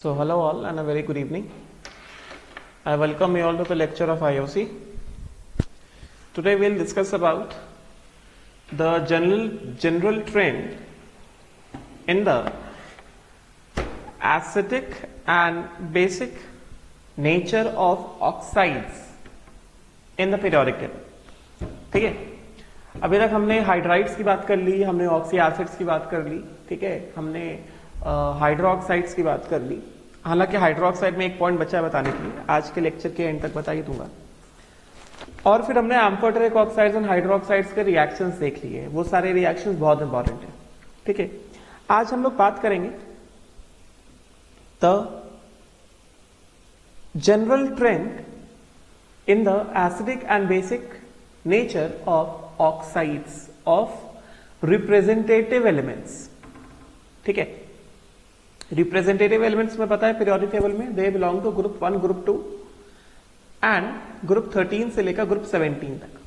So hello all and a very good evening. I welcome you all to the lecture of IOC. Today we'll discuss about the general trend in the acidic and basic nature of oxides in the periodic table. ठीक है, अभी तक हमने hydrides की बात कर ली, हमने oxy acids की बात कर ली, ठीक है, हमने हाइड्रोक्साइड्स की बात कर ली. हालांकि हाइड्रोक्साइड में एक पॉइंट बचा है बताने के लिए, आज के लेक्चर के एंड तक बता ही दूंगा. और फिर हमने एम्फोटेरिक ऑक्साइड्स और हाइड्रोक्साइड्स के रिएक्शंस देख लिए. वो सारे रिएक्शंस बहुत इंपॉर्टेंट है. ठीक है, आज हम लोग बात करेंगे the general trend in the acidic and basic nature of oxides of representative elements. ठीक है, रिप्रेजेंटेटिव एलिमेंट्स में पता है पीरियोडिक टेबल में they belong to group 1, group 2 and group 13 से लेकर ग्रुप 17 तक.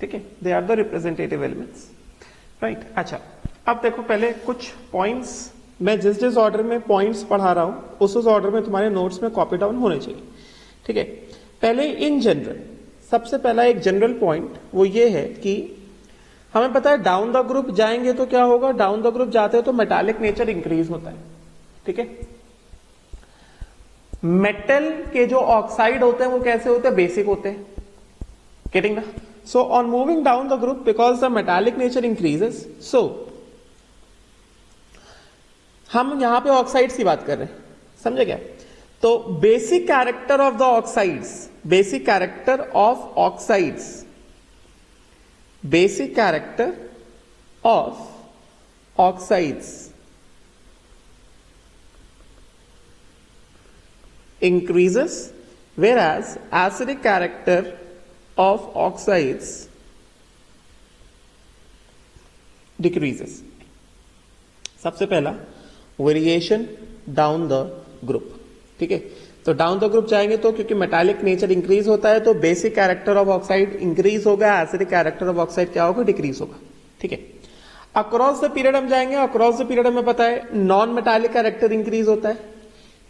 ठीक है, they are the representative elements. Right. अच्छा, अब देखो पहले कुछ पॉइंट्स, मैं जिस ऑर्डर में पॉइंट्स पढ़ा रहा हूं उस ऑर्डर में तुम्हारे नोट्स में कॉपी डाउन होने चाहिए. ठीक है, पहले इन जनरल, सबसे पहला एक जनरल पॉइंट वो ये है कि हमें पता है डाउन द ग्रुप जाएंगे तो क्या होगा, डाउन द ग्रुप जाते हैं तो मेटालिक नेचर इंक्रीज होता है. ठीक है, मेटल के जो ऑक्साइड होते हैं वो कैसे होते हैं, बेसिक होते हैं. गेटिंग ना. So on moving down the group because the metallic nature increases, so हम यहां पे ऑक्साइड्स की बात कर रहे हैं, समझे क्या. तो basic character of the oxides, basic character of oxides, basic character of oxides increases whereas acidic character of oxides decreases. सबसे पहला वेरिएशन डाउन द ग्रुप. ठीक है, तो डाउन द ग्रुप जाएंगे तो क्योंकि मेटालिक नेचर इंक्रीज होता है तो basic character of oxide increase होगा, एसिडिक कैरेक्टर ऑफ ऑक्साइड क्या होगा, डिक्रीज होगा. ठीक है, अक्रॉस द पीरियड हम जाएंगे, अक्रॉस द पीरियड हमें पता है नॉन मेटालिक कैरेक्टर इंक्रीज होता है.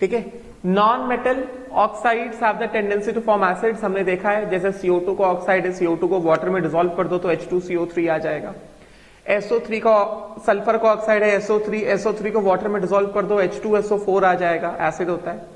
ठीक है, non metal oxides have the tendency to form acids. हमने देखा है जैसे CO2 का ऑक्साइड है, CO2 को वाटर में डिसॉल्व कर दो तो H2CO3 आ जाएगा. SO3 का सल्फर का ऑक्साइड है, SO3 को वाटर में डिसॉल्व कर दो H2SO4 आ जाएगा, एसिड होता है.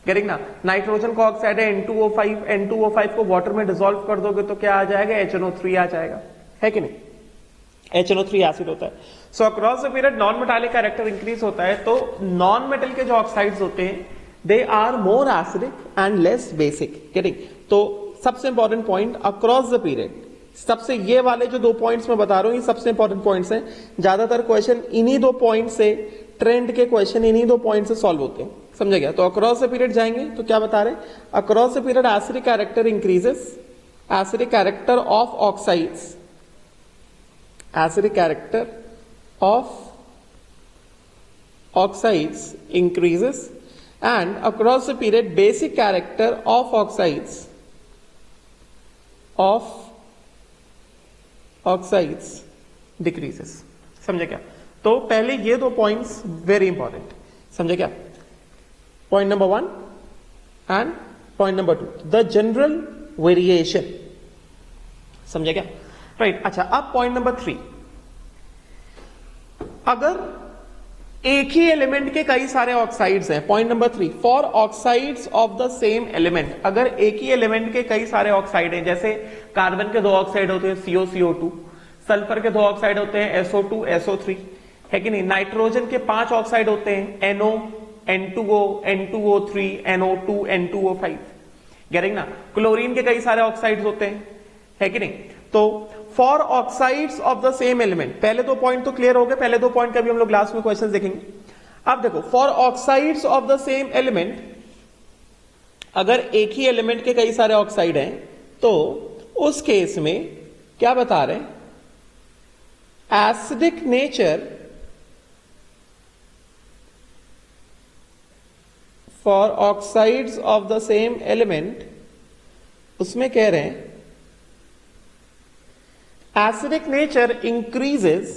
गेटिंग ना. नाइट्रोजन का ऑक्साइड है N2O5 को वाटर में डिसॉल्व कर दोगे तो क्या आ जाएगा, HNO3 आ जाएगा, है कि नहीं, HNO3 एसिड होता है. So across the period non metallic character increase होता है तो नॉन मेटल के जो ऑक्साइड्स होते हैं they are more acidic and less basic. Getting. तो सबसे important point across the period, सबसे ये वाले जो 2 पॉइंट्स मैं बता रहा हूं ये सबसे इंपॉर्टेंट पॉइंट्स हैं. ज्यादातर क्वेश्चन इन्हीं 2 पॉइंट से, ट्रेंड के क्वेश्चन इन्हीं 2 पॉइंट से सॉल्व होते हैं, समझे गया. तो अक्रॉस द पीरियड जाएंगे तो क्या बता रहे, across the period acidic character increases, acidic character of oxides, acidic character of oxides increases and across the period basic character of oxides decreases. समझे क्या. तो पहले ये 2 पॉइंट्स वेरी इंपॉर्टेंट, समझे क्या. Point number 1 and point number 2, the general variation, समझे क्या. Right. अच्छा, अब पॉइंट नंबर 3, अगर एक ही एलिमेंट के कई सारे ऑक्साइड्स हैं. Point number 3, for oxides of the same element, अगर एक ही एलिमेंट के कई सारे ऑक्साइड हैं, जैसे कार्बन के 2 ऑक्साइड होते हैं CO2, सल्फर के 2 ऑक्साइड होते हैं SO2 SO3, है कि नहीं. नाइट्रोजन के 5 ऑक्साइड होते हैं NO N2O N2O3 NO2 N2O5. Getting ना. क्लोरीन के कई सारे ऑक्साइड्स होते हैं, है कि नहीं. तो for oxides of the same element, पहले 2 पॉइंट तो क्लियर हो गए, पहले 2 पॉइंट का भी हम लोग लास्ट में क्वेश्चन देखेंगे. अब देखो, for oxides of the same element, अगर एक ही एलिमेंट के कई सारे ऑक्साइड हैं तो उस केस में क्या बता रहे हैं, acidic nature for oxides of the same element, उसमें कह रहे हैं acidic nature increases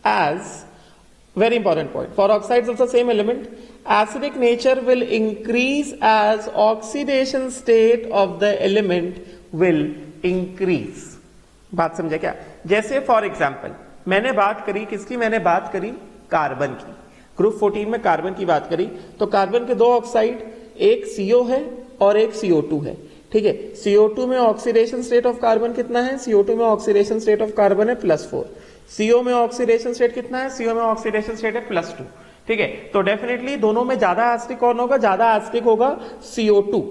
as, very important point, for oxides of the same element acidic nature will increase as oxidation state of the element will increase. बात समझे क्या? जैसे for example मैंने बात करी किसकी, मैंने बात करी कार्बन की, ग्रुप 14 में कार्बन की बात करी। तो कार्बन के दो ऑक्साइड, एक CO है और एक CO2 है, ठीक है। CO2 में ऑक्सीडेशन स्टेट ऑफ कार्बन कितना है? CO2 में ऑक्सीडेशन स्टेट ऑफ कार्बन है +4। CO में ऑक्सीडेशन स्टेट कितना है? CO में ऑक्सीडेशन स्टेट है +2, ठीक है। तो डेफिनेटली दोनों में ज्यादा एसिडिक कौन होगा? ज्यादा एसिडिक होगा CO2।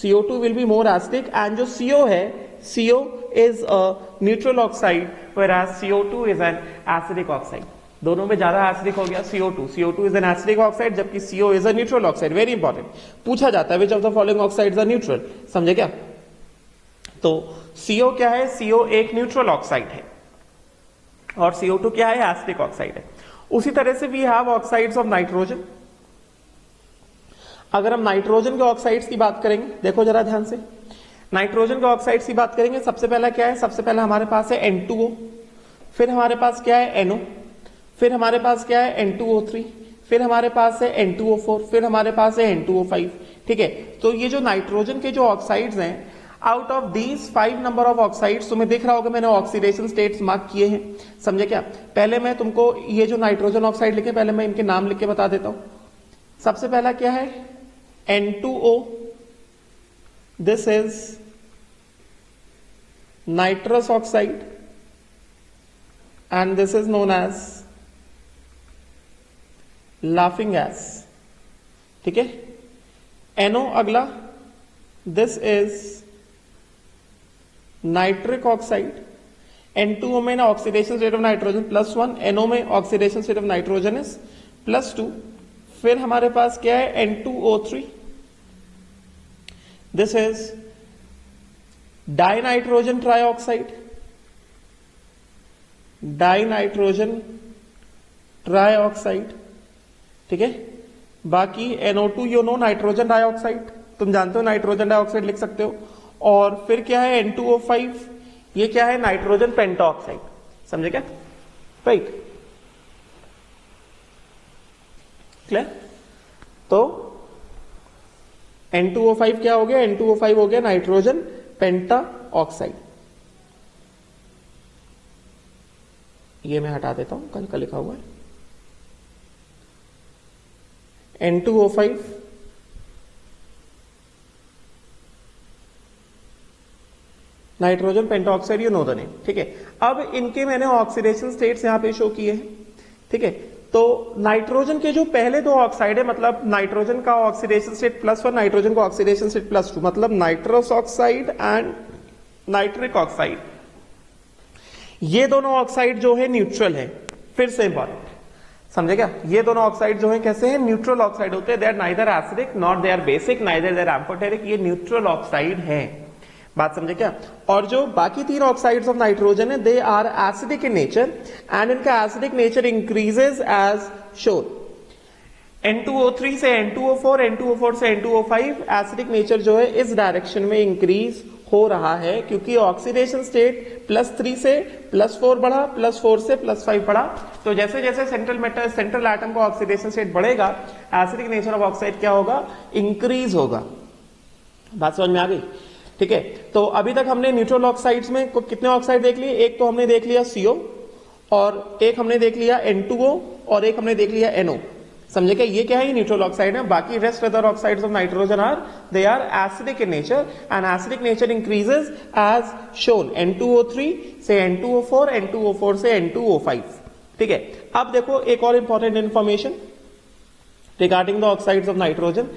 CO2 will be more acidic and जो CO है, CO is a neutral oxide whereas CO2 is an acidic oxide। दोनों में ज्यादा एसिडिक हो गया CO2। CO2 is an acidic oxide जबकि CO is a neutral oxide। Very important, पूछा जाता है which of the following oxides are neutral, समझे क्या? तो CO क्या है? CO एक न्यूट्रल ऑक्साइड है और CO2 क्या है? एसिडिक ऑक्साइड है। उसी तरह से we have oxides of nitrogen. अगर हम नाइट्रोजन के ऑक्साइड्स की बात करेंगे, देखो जरा ध्यान से, नाइट्रोजन के ऑक्साइड्स की बात करेंगे, सबसे पहला क्या है? सबसे पहला हमारे पास है N2O, फिर हमारे पास क्या है? NO, फिर हमारे पास क्या है? N2O3, फिर हमारे पास है N2O4, फिर हमारे पास है N2O5, ठीक है। तो ये जो नाइट्रोजन के जो ऑक्साइड्स हैं, out of these 5 number of oxides, तुम्हें दिख रहा होगा मैंने ऑक्सीडेशन स्टेट्स मार्क किए हैं, समझे क्या? पहले मैं तुमको ये जो नाइट्रोजन ऑक्साइड लिखे, पहले मैं इनके नाम लिख के बता देता हूं। सबसे पहला क्या है? N2O, this is nitrous oxide and this is known as laughing gas, ठीक है। NO अगला, this is nitric oxide। N2O में ना oxidation state of nitrogen +1, NO में oxidation state of nitrogen is +2। फिर हमारे पास क्या है? N2O3, this is dinitrogen trioxide, dinitrogen trioxide, ठीक है। बाकी NO2 you know nitrogen dioxide, तुम जानते हो नाइट्रोजन डाइऑक्साइड लिख सकते हो। और फिर क्या है? N2O5, ये क्या है? नाइट्रोजन पेंटाऑक्साइड, समझे क्या? Right, clear? तो N2O5 क्या हो गया? N2O5 हो गया नाइट्रोजन पेंटा ऑक्साइड। ये मैं हटा देता हूं, कल का लिखा हुआ है। N2O5 nitrogen penta oxide, you know the name, ठीक है। अब इनके मैंने ऑक्सीडेशन स्टेट्स यहां पे शो किए हैं, ठीक है। तो नाइट्रोजन के जो पहले दो ऑक्साइड है, मतलब नाइट्रोजन का ऑक्सीडेशन स्टेट +1, नाइट्रोजन का ऑक्सीडेशन स्टेट +2, मतलब nitrous oxide and nitric oxide, ये दोनों ऑक्साइड जो है न्यूट्रल है। फिर से इंपॉर्टेंट, समझे क्या? ये दोनों ऑक्साइड जो है कैसे हैं? न्यूट्रल ऑक्साइड होते हैं। They are neither acidic not they are basic, neither they are amphoteric, ये न्यूट्रल ऑक्साइड है। बात समझे क्या? और जो बाकी 3 ऑक्साइड्स ऑफ नाइट्रोजन है, they are acidic in nature and इनका acidic nature increases as shown. N2O3 से N2O4, N2O4 से N2O5 एसिडिक नेचर जो है इस डायरेक्शन में इंक्रीज हो रहा है, क्योंकि ऑक्सीडेशन स्टेट +3 से +4 बढ़ा, +4 से +5 बढ़ा। तो जैसे जैसे सेंट्रल एटम का ऑक्सीडेशन स्टेट बढ़ेगा, एसिडिक नेचर ऑफ ऑक्साइड क्या होगा? इंक्रीज होगा। बात समझ में आ गई? ठीक है। तो अभी तक हमने न्यूट्रल ऑक्साइड्स में कितने ऑक्साइड देख लिए? एक तो हमने देख लिया CO, और एक हमने देख लिया N2O, और एक हमने देख लिया NO, समझे क्या? ये क्या है? न्यूट्रल ऑक्साइड है। बाकी rest other oxides of nitrogen are they are acidic in nature and acidic nature increases as shown. N2O3 से N2O4, N2O4 से N2O5, ठीक है। अब देखो एक और important information regarding the oxides of nitrogen.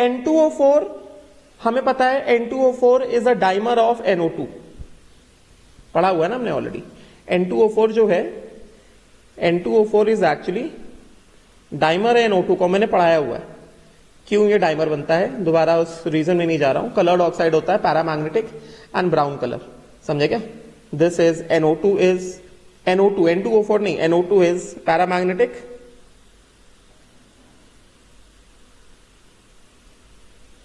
N2O4 हमें पता है N2O4 is a dimer of NO2, पढ़ा हुआ है ना हमने ऑलरेडी। N2O4 जो है, N2O4 इज एक्चुअली डाइमर है NO2 को, मैंने पढ़ाया हुआ है। क्यों ये डाइमर बनता है, दोबारा उस रीजन में नहीं जा रहा हूं। कलर्ड ऑक्साइड होता है, पैरामैग्नेटिक एंड ब्राउन कलर, समझे क्या? This is NO2 is NO2, N2O4 नहीं, NO2 is paramagnetic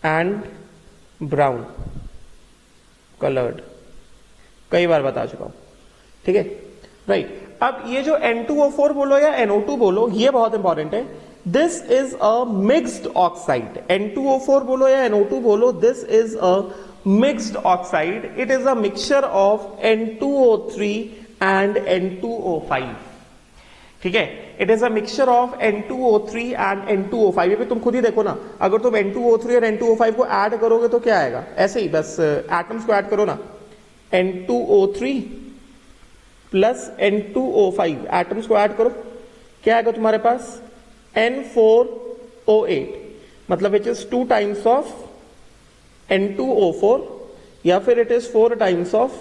and brown coloured, कई बार बता चुका हूं, ठीक है, राइट। अब ये जो N2O4 बोलो या NO2 बोलो, ये बहुत इंपॉर्टेंट है। This is a mixed oxide, N2O4 बोलो या NO2 बोलो, this is a mixed oxide, it is a mixture of N2O3 and N2O5, ठीक है, it is a mixture of N2O3 and N2O5। ये भी तुम खुद ही देखो ना, अगर तुम N2O3 और N2O5 को ऐड करोगे तो क्या आएगा, ऐसे ही बस एटम्स को ऐड करो ना, N2O3 प्लस N2O5 एटम्स को ऐड करो, क्या आएगा तुम्हारे पास, N4O8, मतलब it is 2 times of N2O4 या फिर it is 4 times of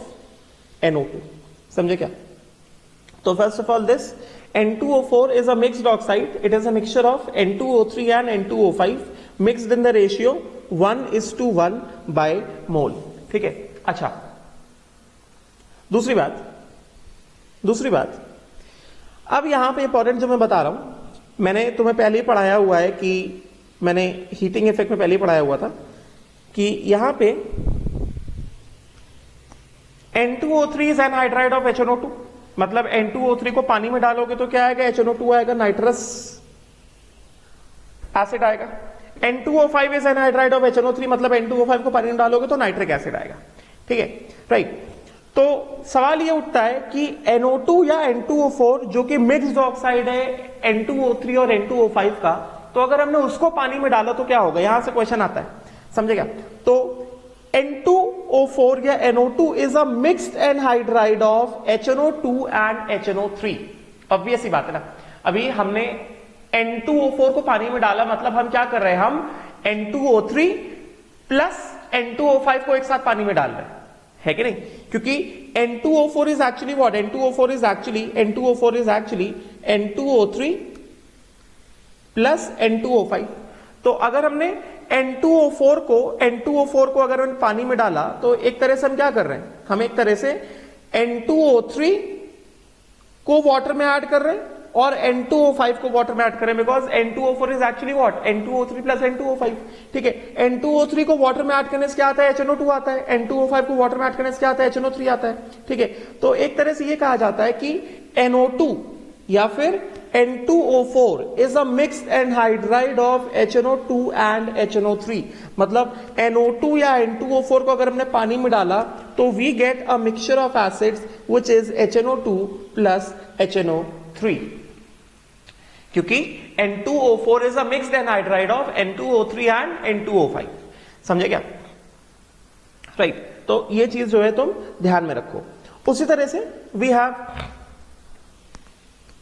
NO2, समझे क्या। तो first of all this N2O4 is a mixed oxide. It is a mixture of N2O3 and N2O5 mixed in the ratio 1:1 by mole, ठीक है। अच्छा, दूसरी बात अब यहां पे इंपॉर्टेंट जो मैं बता रहा हूं, मैंने तुम्हें पहले ही पढ़ाया हुआ है कि मैंने हीटिंग इफेक्ट में पहले ही पढ़ाया हुआ था कि यहां पे N2O3 is anhydride of HNO2, मतलब N2O3 को पानी में डालोगे तो क्या आएगा, HNO2 आएगा, नाइट्रस एसिड आएगा। N2O5 is anhydride of HNO3, मतलब N2O5 को पानी में डालोगे तो नाइट्रिक एसिड आएगा, ठीक है, राइट। तो सवाल ये उठता है कि NO2 या N2O4 जो कि मिक्स्ड ऑक्साइड है N2O3 और N2O5 का, तो अगर हमने उसको पानी में डाला तो क्या होगा, यहां से क्वेश्चन आता है, समझेगा। तो N2O4 या NO2 is a mixed anhydride of HNO2 and HNO3, obvious ही बात है ना। अभी हमने N2O4 को पानी में डाला, मतलब हम क्या कर रहे हैं, हम N2O3 प्लस N2O5 को एक साथ पानी में डाल रहे हैं, है कि नहीं, क्योंकि N2O4 is actually what, N2O4 is actually N2O3 plus N2O5। तो अगर हमने N2O4 को अगर हमने पानी में डाला तो एक तरह से हम क्या कर रहे हैं, हम एक तरह से N2O3 को वाटर में ऐड कर रहे हैं और N2O5 को वाटर में ऐड कर रहे हैं, because N2O4 is actually what, N2O3 plus N2O5, ठीक है। N2O3 को वाटर में ऐड करने से क्या आता है, HNO2 आता है, N2O5 को वाटर में ऐड करने से क्या आता है, HNO3 आता है, ठीक है। तो एक तरह से ये कहा जाता है कि NO2 या फिर N2O4 is a mixed anhydride of HNO2 and HNO3, मतलब NO2 या N2O4 को अगर हमने पानी में डाला तो we get a mixture of acids which is HNO2 plus HNO3, क्योंकि N2O4 is a mixed anhydride of N2O3 and N2O5, समझे क्या, राइट। तो ये चीज जो है तुम ध्यान में रखो। उसी तरह से we have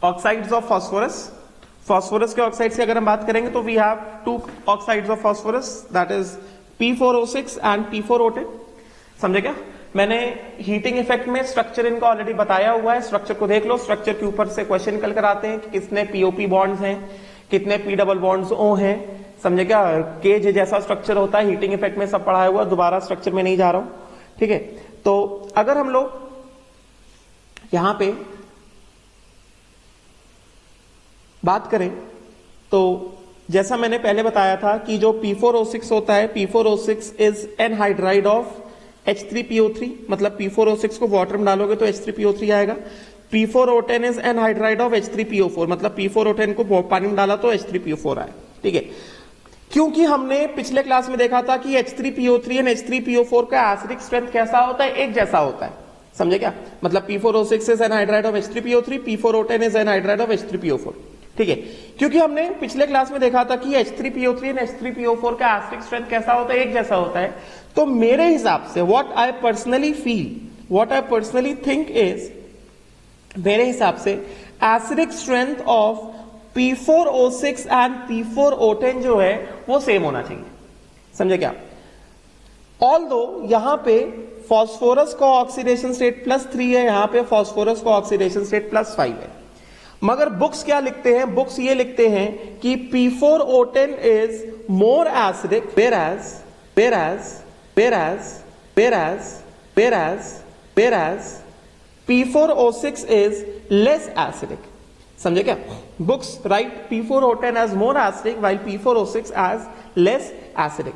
oxides of phosphorus के ऑक्साइड से अगर हम बात करेंगे तो we have 2 oxides of phosphorus, that is P4O6 and P4O10, समझे क्या। मैंने हीटिंग इफेक्ट में स्ट्रक्चर इनका ऑलरेडी बताया हुआ है, स्ट्रक्चर को देख लो, स्ट्रक्चर के ऊपर से क्वेश्चन निकल कर आते हैं कि कितने POP बॉन्ड्स हैं, कितने P डबल बॉन्ड्स O हैं, समझे क्या। केज जैसा स्ट्रक्चर होता है, हीटिंग इफेक्ट में सब पढ़ाया हुआ, दोबारा स्ट्रक्चर में नहीं जा रहा हूं, ठीक है। तो अगर हम लोग यहां पे बात करें तो जैसा मैंने पहले बताया था कि जो P4O6 होता है, P4O6 is anhydride of H3PO3, मतलब P4O6 को वाटर में डालोगे तो H3PO3 आएगा। P4O10 is anhydride of H3PO4, मतलब P4O10 को पानी में डाला तो H3PO4 आए, ठीक है। क्योंकि हमने पिछले क्लास में देखा था कि H3PO3 एंड H3PO4 का एसिडिक स्ट्रेंथ कैसा होता है, एक जैसा होता है, समझे क्या। मतलब P4O6 is anhydride of H3PO3, P4O10 is anhydride of H3PO4, ठीक है। क्योंकि हमने पिछले क्लास में देखा था कि H3PO3 एंड H3PO4 का एसिडिक स्ट्रेंथ कैसा होता है, एक जैसा होता है। तो मेरे हिसाब से what I personally think is, मेरे हिसाब से acidic strength of P4O6 and P4O10 जो है वो सेम होना चाहिए, समझे क्या। ऑल्दो यहां पे फास्फोरस का ऑक्सीडेशन स्टेट +3 है, यहां पे फास्फोरस का ऑक्सीडेशन स्टेट +5 है, मगर बुक्स क्या लिखते हैं, बुक्स ये लिखते हैं कि P4O10 is more acidic whereas P4O6 is less acidic, समझे क्या। Books right P4O10 as more acidic while P4O6 as less acidic,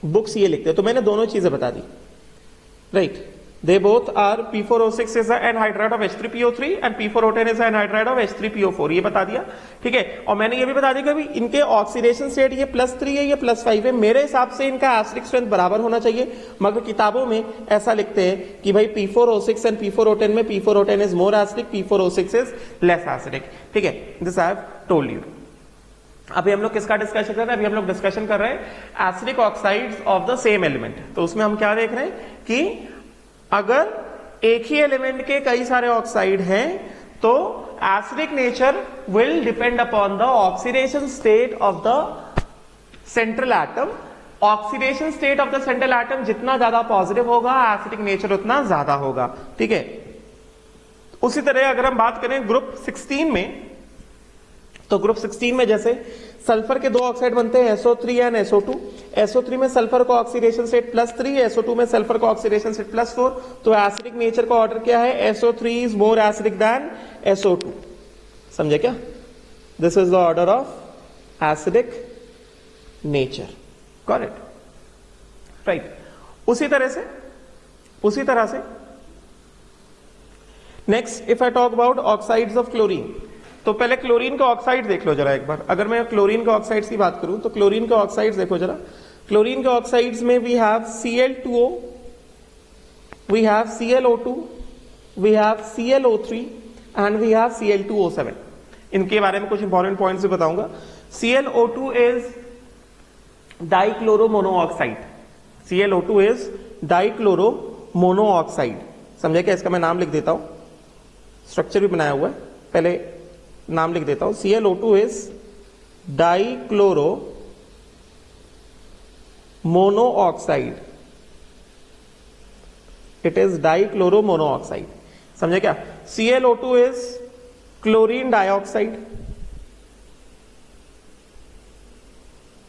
books ये लिखते हैं। तो मैंने दोनों चीजें बता दी, right. They both are P4O6 is an anhydride of H3PO3 and P4O10 is an anhydride of H3PO4. ये बता दिया, ठीक है। और मैंने ये भी बता दिया कि इनके ऑक्सीडेशन स्टेट ये +3 है, ये +5 है। मेरे हिसाब से इनका एसिडिक स्ट्रेंथ बराबर होना चाहिए, मगर किताबों में ऐसा लिखते हैं कि भाई P4O6 एंड P4O10 में P4O10 is more acidic, P4O6 is less acidic, ठीक है। This I have told you. अभी हम लोग किसका डिस्कशन कर रहे हैं? अभी हम लोग डिस्कशन कर रहे हैं acidic oxides of the same element. तो उसमें हम क्या देख रहे हैं कि अगर एक ही एलिमेंट के कई सारे ऑक्साइड हैं तो acidic nature will depend upon the oxidation state of the central atom. Oxidation state of the central atom जितना ज्यादा पॉजिटिव होगा, एसिडिक नेचर उतना ज्यादा होगा, ठीक है। उसी तरह अगर हम बात करें ग्रुप 16 में, तो ग्रुप 16 में जैसे सल्फर के दो ऑक्साइड बनते हैं SO3 एंड SO2। SO3 में सल्फर का ऑक्सीडेशन स्टेट +3, SO2 में सल्फर का ऑक्सीडेशन स्टेट +4। तो एसिडिक नेचर का ऑर्डर क्या है? SO3 is more acidic then SO2। समझे क्या? This is the order of acidic nature, correct, right. उसी तरह से next if I talk about oxides of chlorine, तो पहले क्लोरीन का ऑक्साइड देख लो जरा एक बार। अगर मैं क्लोरीन का ऑक्साइड्स की बात करूं तो क्लोरीन का ऑक्साइड्स देखो जरा। क्लोरीन के ऑक्साइड्स में we have Cl2O, we have ClO2, we have ClO3 and we have Cl2O7। इनके बारे में कुछ इंपॉर्टेंट पॉइंट्स भी बताऊंगा। ClO2 is dichloro monoxide, ClO2 is dichloro monoxide. समझे क्या? इसका मैं नाम लिख देता हूं, स्ट्रक्चर भी बनाया हुआ है, पहले नाम लिख देता हूं। ClO2 is dichloro monoxide, it is dichloro monoxide. समझे क्या? ClO2 is chlorine dioxide,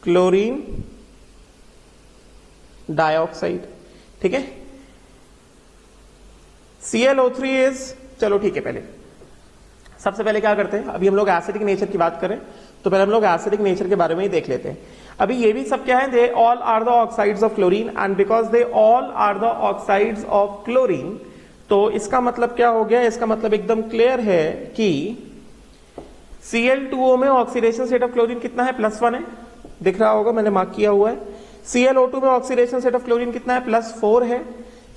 chlorine dioxide, ठीक है। ClO3 इज, चलो ठीक है, पहले सबसे पहले क्या करते हैं, अभी हम लोग एसिडिक नेचर की बात करें तो पहले हम लोग एसिडिक नेचर के बारे में ही देख लेते हैं। अभी ये भी सब क्या है? They all are the oxides of chlorine and because they all are the oxides of chlorine, तो इसका मतलब क्या हो गया? इसका मतलब एकदम क्लियर है कि Cl2O में ऑक्सीडेशन स्टेट ऑफ क्लोरीन कितना है? +1 है, दिख रहा होगा, मैंने मार्क किया हुआ है। Cl2 में ऑक्सीडेशन स्टेट ऑफ क्लोरीन कितना है? +4 है।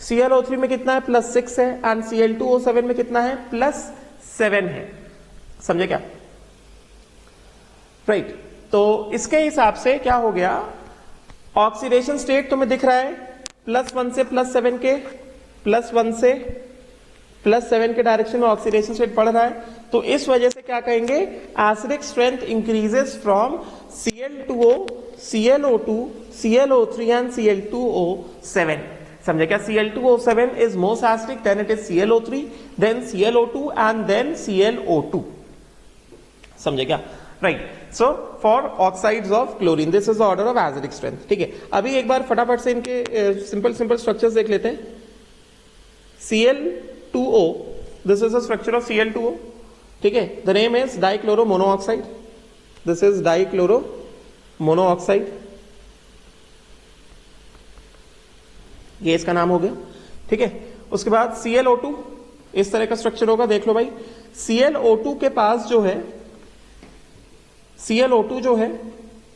Cl3 में कितना है? +6 है। एंड Cl2O7 में कितना है? +7 है। समझे क्या? राइट। तो इसके हिसाब से क्या हो गया? ऑक्सीडेशन स्टेट तुम्हें दिख रहा है +1 से +7 के, +1 से +7 के डायरेक्शन में ऑक्सीडेशन स्टेट बढ़ रहा है। तो इस वजह से क्या कहेंगे? Acidic strength increases from Cl2O, ClO2, ClO3 and Cl2O7। समझे क्या? Cl2O7 is most acidic, then it is ClO3, then ClO2 and then ClO2। समझे क्या? Right. So for oxides of chlorine this is the order of acidic strength, ठीक है। अभी एक बार फटाफट से इनके सिंपल स्ट्रक्चर्स देख लेते हैं। Cl2O, this is the structure of Cl2O, ठीक है। The name is dichloro monoxide, this is dichloro monoxide, ये इसका नाम हो गया, ठीक है। उसके बाद Cl2 इस तरह का स्ट्रक्चर होगा, देख लो भाई। Cl2 के पास जो है, Cl2 जो है,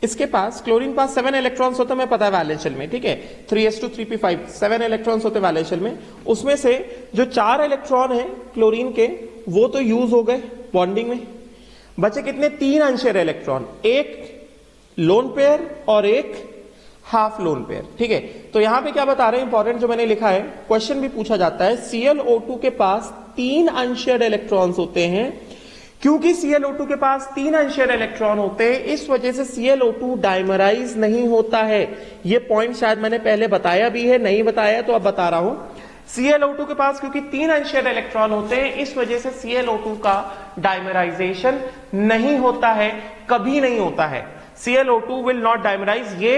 इसके पास क्लोरीन पास 7 इलेक्ट्रॉन्स होते हैं, मैं पता है वैलेंस शेल में, ठीक है। 3s2 3p5 7 इलेक्ट्रॉन्स होते हैं वैलेंस शेल में। उसमें से जो 4 इलेक्ट्रॉन है क्लोरीन के, वो तो यूज हो गए बॉन्डिंग में। बचे कितने? 3 अनशेयर इलेक्ट्रॉन, एक लोन पेयर और एक हाफ लोन पेयर, ठीक है। तो यहां पे क्या बता रहे हैं इंपॉर्टेंट जो मैंने लिखा है, क्वेश्चन भी पूछा जाता है। Cl2 के पास 3 अनशेयर्ड इलेक्ट्रॉन्स होते हैं। क्योंकि Cl2 के पास 3 अनशेयर्ड इलेक्ट्रॉन होते हैं, इस वजह से Cl2 डाइमराइज नहीं होता है। ये पॉइंट शायद मैंने पहले बताया भी है, नहीं बताया तो अब बता रहा हूं। Cl2 के पास क्योंकि 3 अनशेयर्ड इलेक्ट्रॉन होते हैं, इस वजह से Cl2 का डाइमराइजेशन नहीं होता है, कभी नहीं होता है। Cl2 will not dimerise. ये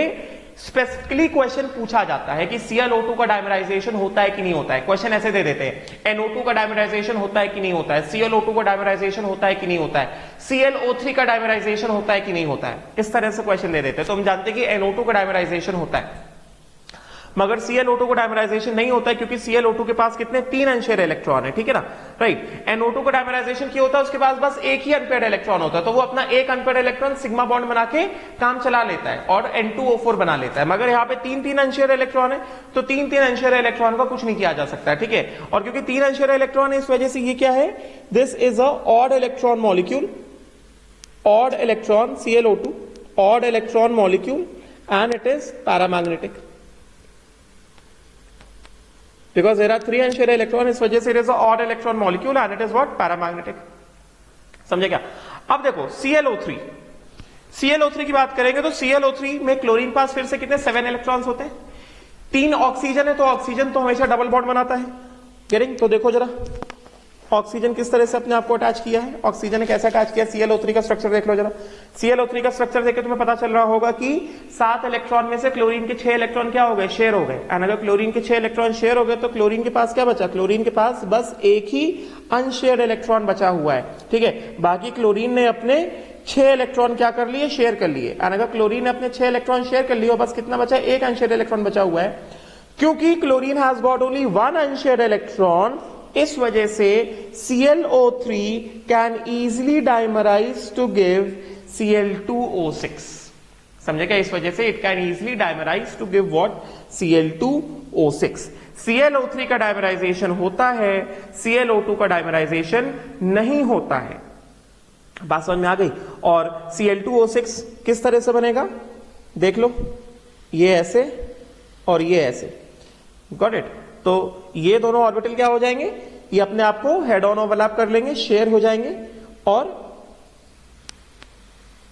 स्पेसिफिकली क्वेश्चन पूछा जाता है कि Cl2 का डाइमराइजेशन होता है कि नहीं होता है। क्वेश्चन ऐसे दे देते हैं, NO2 का डाइमराइजेशन होता है कि नहीं होता है, Cl2 का डाइमराइजेशन होता है कि नहीं होता है, ClO3 का डाइमराइजेशन होता है कि नहीं होता है। इस तरह से क्वेश्चन दे देते हैं। तो हम जानते हैं कि NO2 का डाइमराइजेशन होता है। मगर Cl_O2 को डायमराइजेशन नहीं होता है क्योंकि Cl_O2 के पास कितने 3 अनशेयर्ड इलेक्ट्रॉन है, ठीक है ना, राइट। NO2 को डायमराइजेशन क्या होता है, उसके पास बस एक ही अनपेयर्ड इलेक्ट्रॉन होता है, तो वो अपना एक अनपेयर्ड इलेक्ट्रॉन सिग्मा बॉन्ड बना के काम चला लेता है और N2O4 बना लेता है। मगर यहाँ पे 3 अनशेयर्ड इलेक्ट्रॉन है, तो 3 अनशेयर्ड इलेक्ट्रॉन का कुछ नहीं किया जा सकता है, ठीक है। और क्योंकि 3 अनशेयर्ड इलेक्ट्रॉन है इस वजह से ये क्या है, this is a odd electron molecule, odd electron Cl_O2, odd electron molecule and it is paramagnetic because there are 3 unshared electron, इस वजह से it is a odd electron molecule and it is what, paramagnetic। समझे क्या? अब देखो ClO3, ClO3 की बात करेंगे तो ClO3 में क्लोरीन पास फिर से कितने 7 इलेक्ट्रॉन्स होते हैं, 3 ऑक्सीजन है, तो ऑक्सीजन तो हमेशा डबल बॉन्ड बनाता है, गेटिंग। तो देखो जरा ऑक्सीजन किस तरह से अपने आप को अटैच किया है, ऑक्सीजन ने कैसा अटैच किया, Cl_O3 का स्ट्रक्चर देख लो जरा। Cl_O3 का स्ट्रक्चर देख के तुम्हें पता चल रहा होगा कि 7 इलेक्ट्रॉन में से क्लोरीन के 6 इलेक्ट्रॉन क्या हो गए, शेयर हो गए। एंड अगर क्लोरीन के 6 इलेक्ट्रॉन शेयर हो गए तो क्लोरीन के पास क्या बचा, क्लोरीन के पास बस एक ही अनशेयर्ड इलेक्ट्रॉन बचा हुआ है, ठीक है। बाकी क्लोरीन ने अपने 6 इलेक्ट्रॉन क्या कर लिए, शेयर कर लिए। एंड अगर क्लोरीन ने अपने 6 इलेक्ट्रॉन शेयर कर लिए, बस कितना बचा, एक अनशेयर्ड इलेक्ट्रॉन बचा हुआ है। क्योंकि chlorine has got only 1 unshared electron, इस वजह से Cl_O3 can easily dimerise to give Cl2O6। समझे क्या, इस वजह से it can easily dimerise to give what, Cl2O6। Cl_O3 का डाइमराइजेशन होता है, Cl_O2 का डाइमराइजेशन नहीं होता है। बात समझ में आ गई। और Cl2O6 किस तरह से बनेगा, देख लो, ये ऐसे और ये ऐसे, गॉट इट। तो ये दोनों ऑर्बिटल क्या हो जाएंगे, ये अपने आप को हेड ऑन ओवरलैप कर लेंगे, शेयर हो जाएंगे, और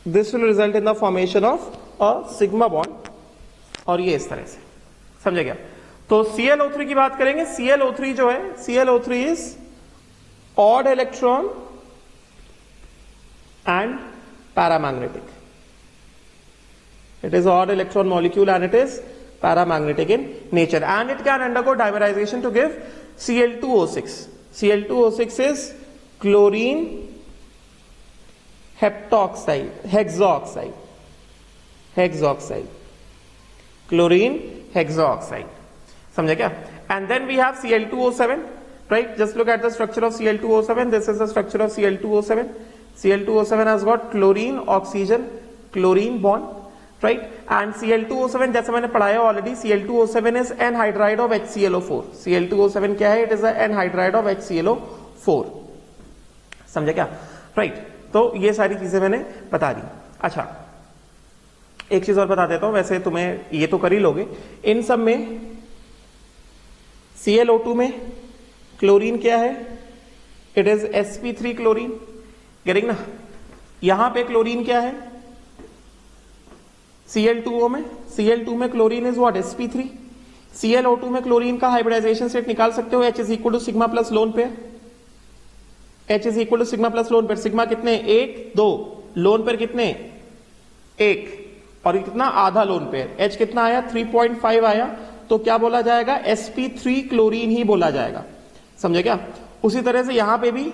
this will result in the formation of a sigma bond, और ये इस तरह से, समझे क्या। तो Cl_O3 की बात करेंगे, Cl_O3 जो है, Cl_O3 is odd electron and paramagnetic, it is odd electron molecule and it is paramagnetic in nature and it can undergo dimerization to give Cl2O6. Cl2O6 is chlorine hexoxide, chlorine hexoxide, समझे क्या। and then we have Cl2O7, right, just look at the structure of Cl2O7, this is the structure of Cl2O7. Cl2O7 has got chlorine oxygen chlorine bond, right. And Cl2O7 जैसे मैंने पढ़ाया already, Cl2O7 is anhydride of HClO4। Cl2O7 क्या है, it is anhydride of HClO4, समझे क्या, right. तो ये सारी चीजें मैंने बता दी। अच्छा, एक चीज और बता देता हूं, वैसे तुम्हें ये तो कर ही लोगे, इन सब में Cl_O2 में क्लोरीन क्या है, it is sp3 chlorine, getting ना। यहां पे क्लोरीन क्या है, Cl2O में, Cl2 में chlorine is what, sp3। Cl_O2 में क्लोरीन का हाइब्रिडाइजेशन स्टेट निकाल सकते हो, H is equal to sigma plus lone pair, H is equal to sigma plus lone pair. Sigma कितने, 1 2, लोन पेयर कितने, 1, और कितना, आधा लोन पेयर। H कितना आया, 3.5 आया, तो क्या बोला जाएगा, sp3 क्लोरीन ही बोला जाएगा, समझे क्या। उसी तरह से यहां पे भी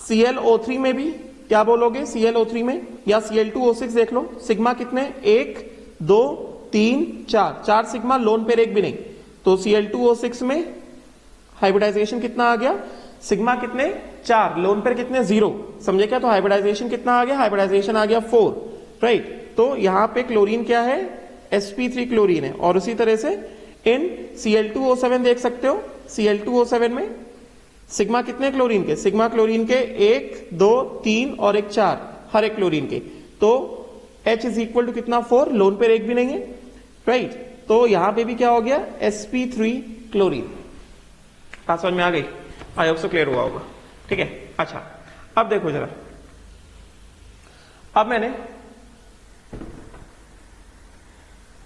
Cl_O3 में भी क्या बोलोगे, Cl_O3 में या Cl2O6 देख लो, सिग्मा कितने, 1 2 3 4, 4 सिग्मा, लोन पेयर 1 भी नहीं, तो Cl2O6 में हाइब्रिडाइजेशन कितना आ गया, सिग्मा कितने, 4, लोन पेयर कितने, 0, समझे क्या। तो हाइब्रिडाइजेशन कितना आ गया, हाइब्रिडाइजेशन आ गया 4, राइट। तो यहां पे क्लोरीन क्या है, sp3 क्लोरीन है। और उसी तरह से इन Cl2O7 देख सकते हो, Cl2O7 में सिग्मा कितने क्लोरीन के, सिग्मा क्लोरीन के 1 2 3 और 1 4, हर एक क्लोरीन के, तो H इज इक्वल टू कितना, 4, लोन पेयर 1 भी नहीं है, राइट। तो यहां पे भी क्या हो गया, sp3 क्लोरीन। बात समझ में आ गई, आई होप सो क्लियर हुआ होगा, ठीक है। अच्छा, अब देखो जरा, अब मैंने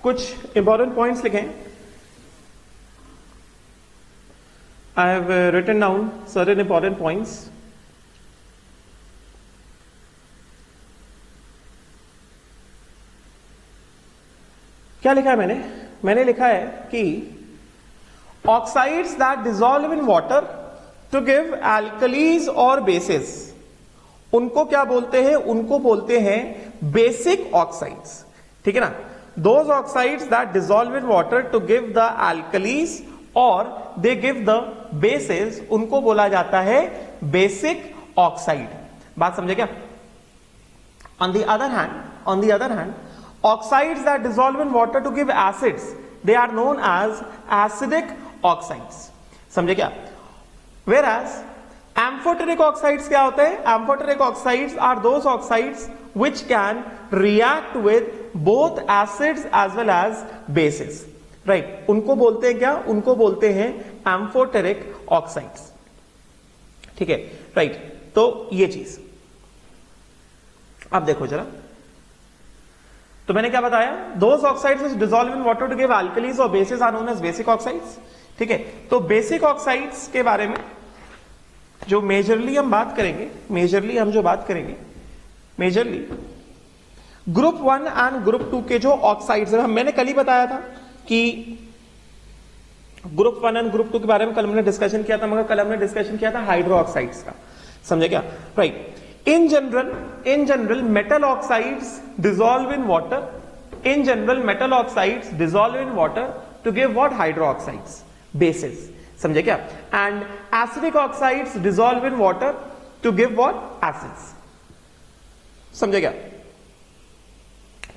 कुछ इंपॉर्टेंट पॉइंट्स लिखे हैं। I have written down certain important points. क्या लिखा है मैंने लिखा है कि oxides that dissolve in water to give alkalis और बेसिस, उनको क्या बोलते हैं, उनको बोलते हैं बेसिक ऑक्साइड्स, ठीक है ना। those oxides that dissolve in water to give the alkalis or they give the bases, उनको बोला जाता है बेसिक ऑक्साइड। बात समझे क्या? On the other hand, oxides that dissolve in water to give acids, they are known as acidic oxides। समझे क्या? Whereas amphoteric oxides क्या होते हैं? Amphoteric oxides are those oxides which can react with both acids as well as bases, right? उनको बोलते हैं क्या? उनको बोलते हैं amphoteric oxides। ठीक है, right? तो ये चीज अब देखो जरा, तो मैंने क्या बताया? Those oxides which dissolve in water to give alkalis or bases are known as basic oxides। ठीक है, तो बेसिक ऑक्साइड्स के बारे में जो मेजरली हम बात करेंगे, मेजरली ग्रुप 1 एंड ग्रुप 2 के जो ऑक्साइड्स हैं, मैंने कल ही बताया था कि ग्रुप 1 एंड ग्रुप 2 के बारे में कल हमने डिस्कशन किया था, मगर कल हमने डिस्कशन किया था हाइड्रो ऑक्साइड्स का। समझे क्या? Right. In general metal oxides dissolve in water to give what? Hydroxides, bases. समझे क्या? And acidic oxides dissolve in water to give what? Acids. समझे क्या?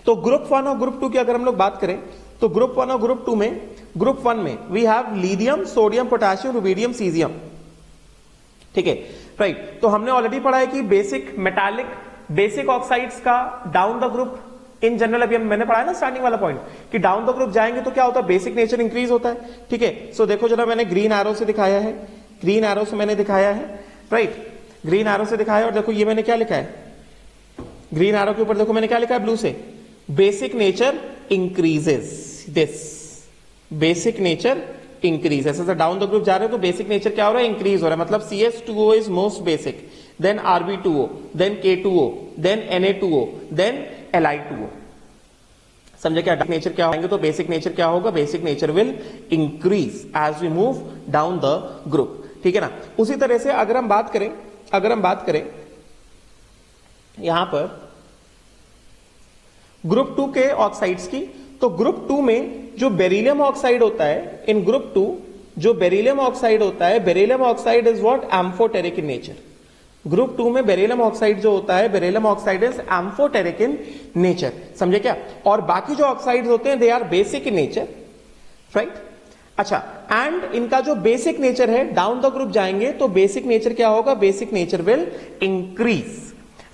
तो ग्रुप 1 और ग्रुप 2 की अगर हम लोग बात करें तो ग्रुप 1 और ग्रुप 2 में, ग्रुप 1 में we have lithium, sodium, potassium, rubidium, caesium. ठीक है, राइट। तो हमने ऑलरेडी पढ़ा है कि बेसिक ऑक्साइड्स का down the group in general, अभी मैंने पढ़ा है ना स्टार्टिंग वाला पॉइंट, कि डाउन द ग्रुप जाएंगे तो क्या होता है? बेसिक नेचर इंक्रीज होता है। ठीक है, सो देखो जरा, मैंने ग्रीन एरो से दिखाया है, राइट? ग्रीन एरो से दिखाया, और देखो ये मैंने क्या लिखा है, ग्रीन एरो के ऊपर देखो मैंने क्या लिखा है ब्लू से, basic nature increases, this basic nature increases. ऐसा डाउन द ग्रुप जा रहे हो तो बेसिक नेचर क्या हो रहा है? इंक्रीज हो रहा है। मतलब CH2O is most basic, then RB2O, then K2O, then Na2O, then Li2O। समझे क्या? नेचर क्या होंगे तो बेसिक नेचर क्या होगा? Basic nature will increase as we move down the group. ठीक है ना? उसी तरह से अगर हम बात करें यहां पर ग्रुप 2 के ऑक्साइड्स की, तो ग्रुप 2 में जो बेरिलियम ऑक्साइड होता है, इन ग्रुप 2 जो बेरिलियम ऑक्साइड होता है, beryllium oxide is what? Amphoteric in nature. Group 2 में बेरिलियम ऑक्साइड जो होता है, beryllium oxide is amphoteric in nature. समझे क्या? और बाकी जो ऑक्साइड्स होते हैं they are basic in nature, right? अच्छा, एंड इनका जो बेसिक नेचर है, डाउन द ग्रुप जाएंगे तो बेसिक नेचर क्या होगा? Basic nature will increase.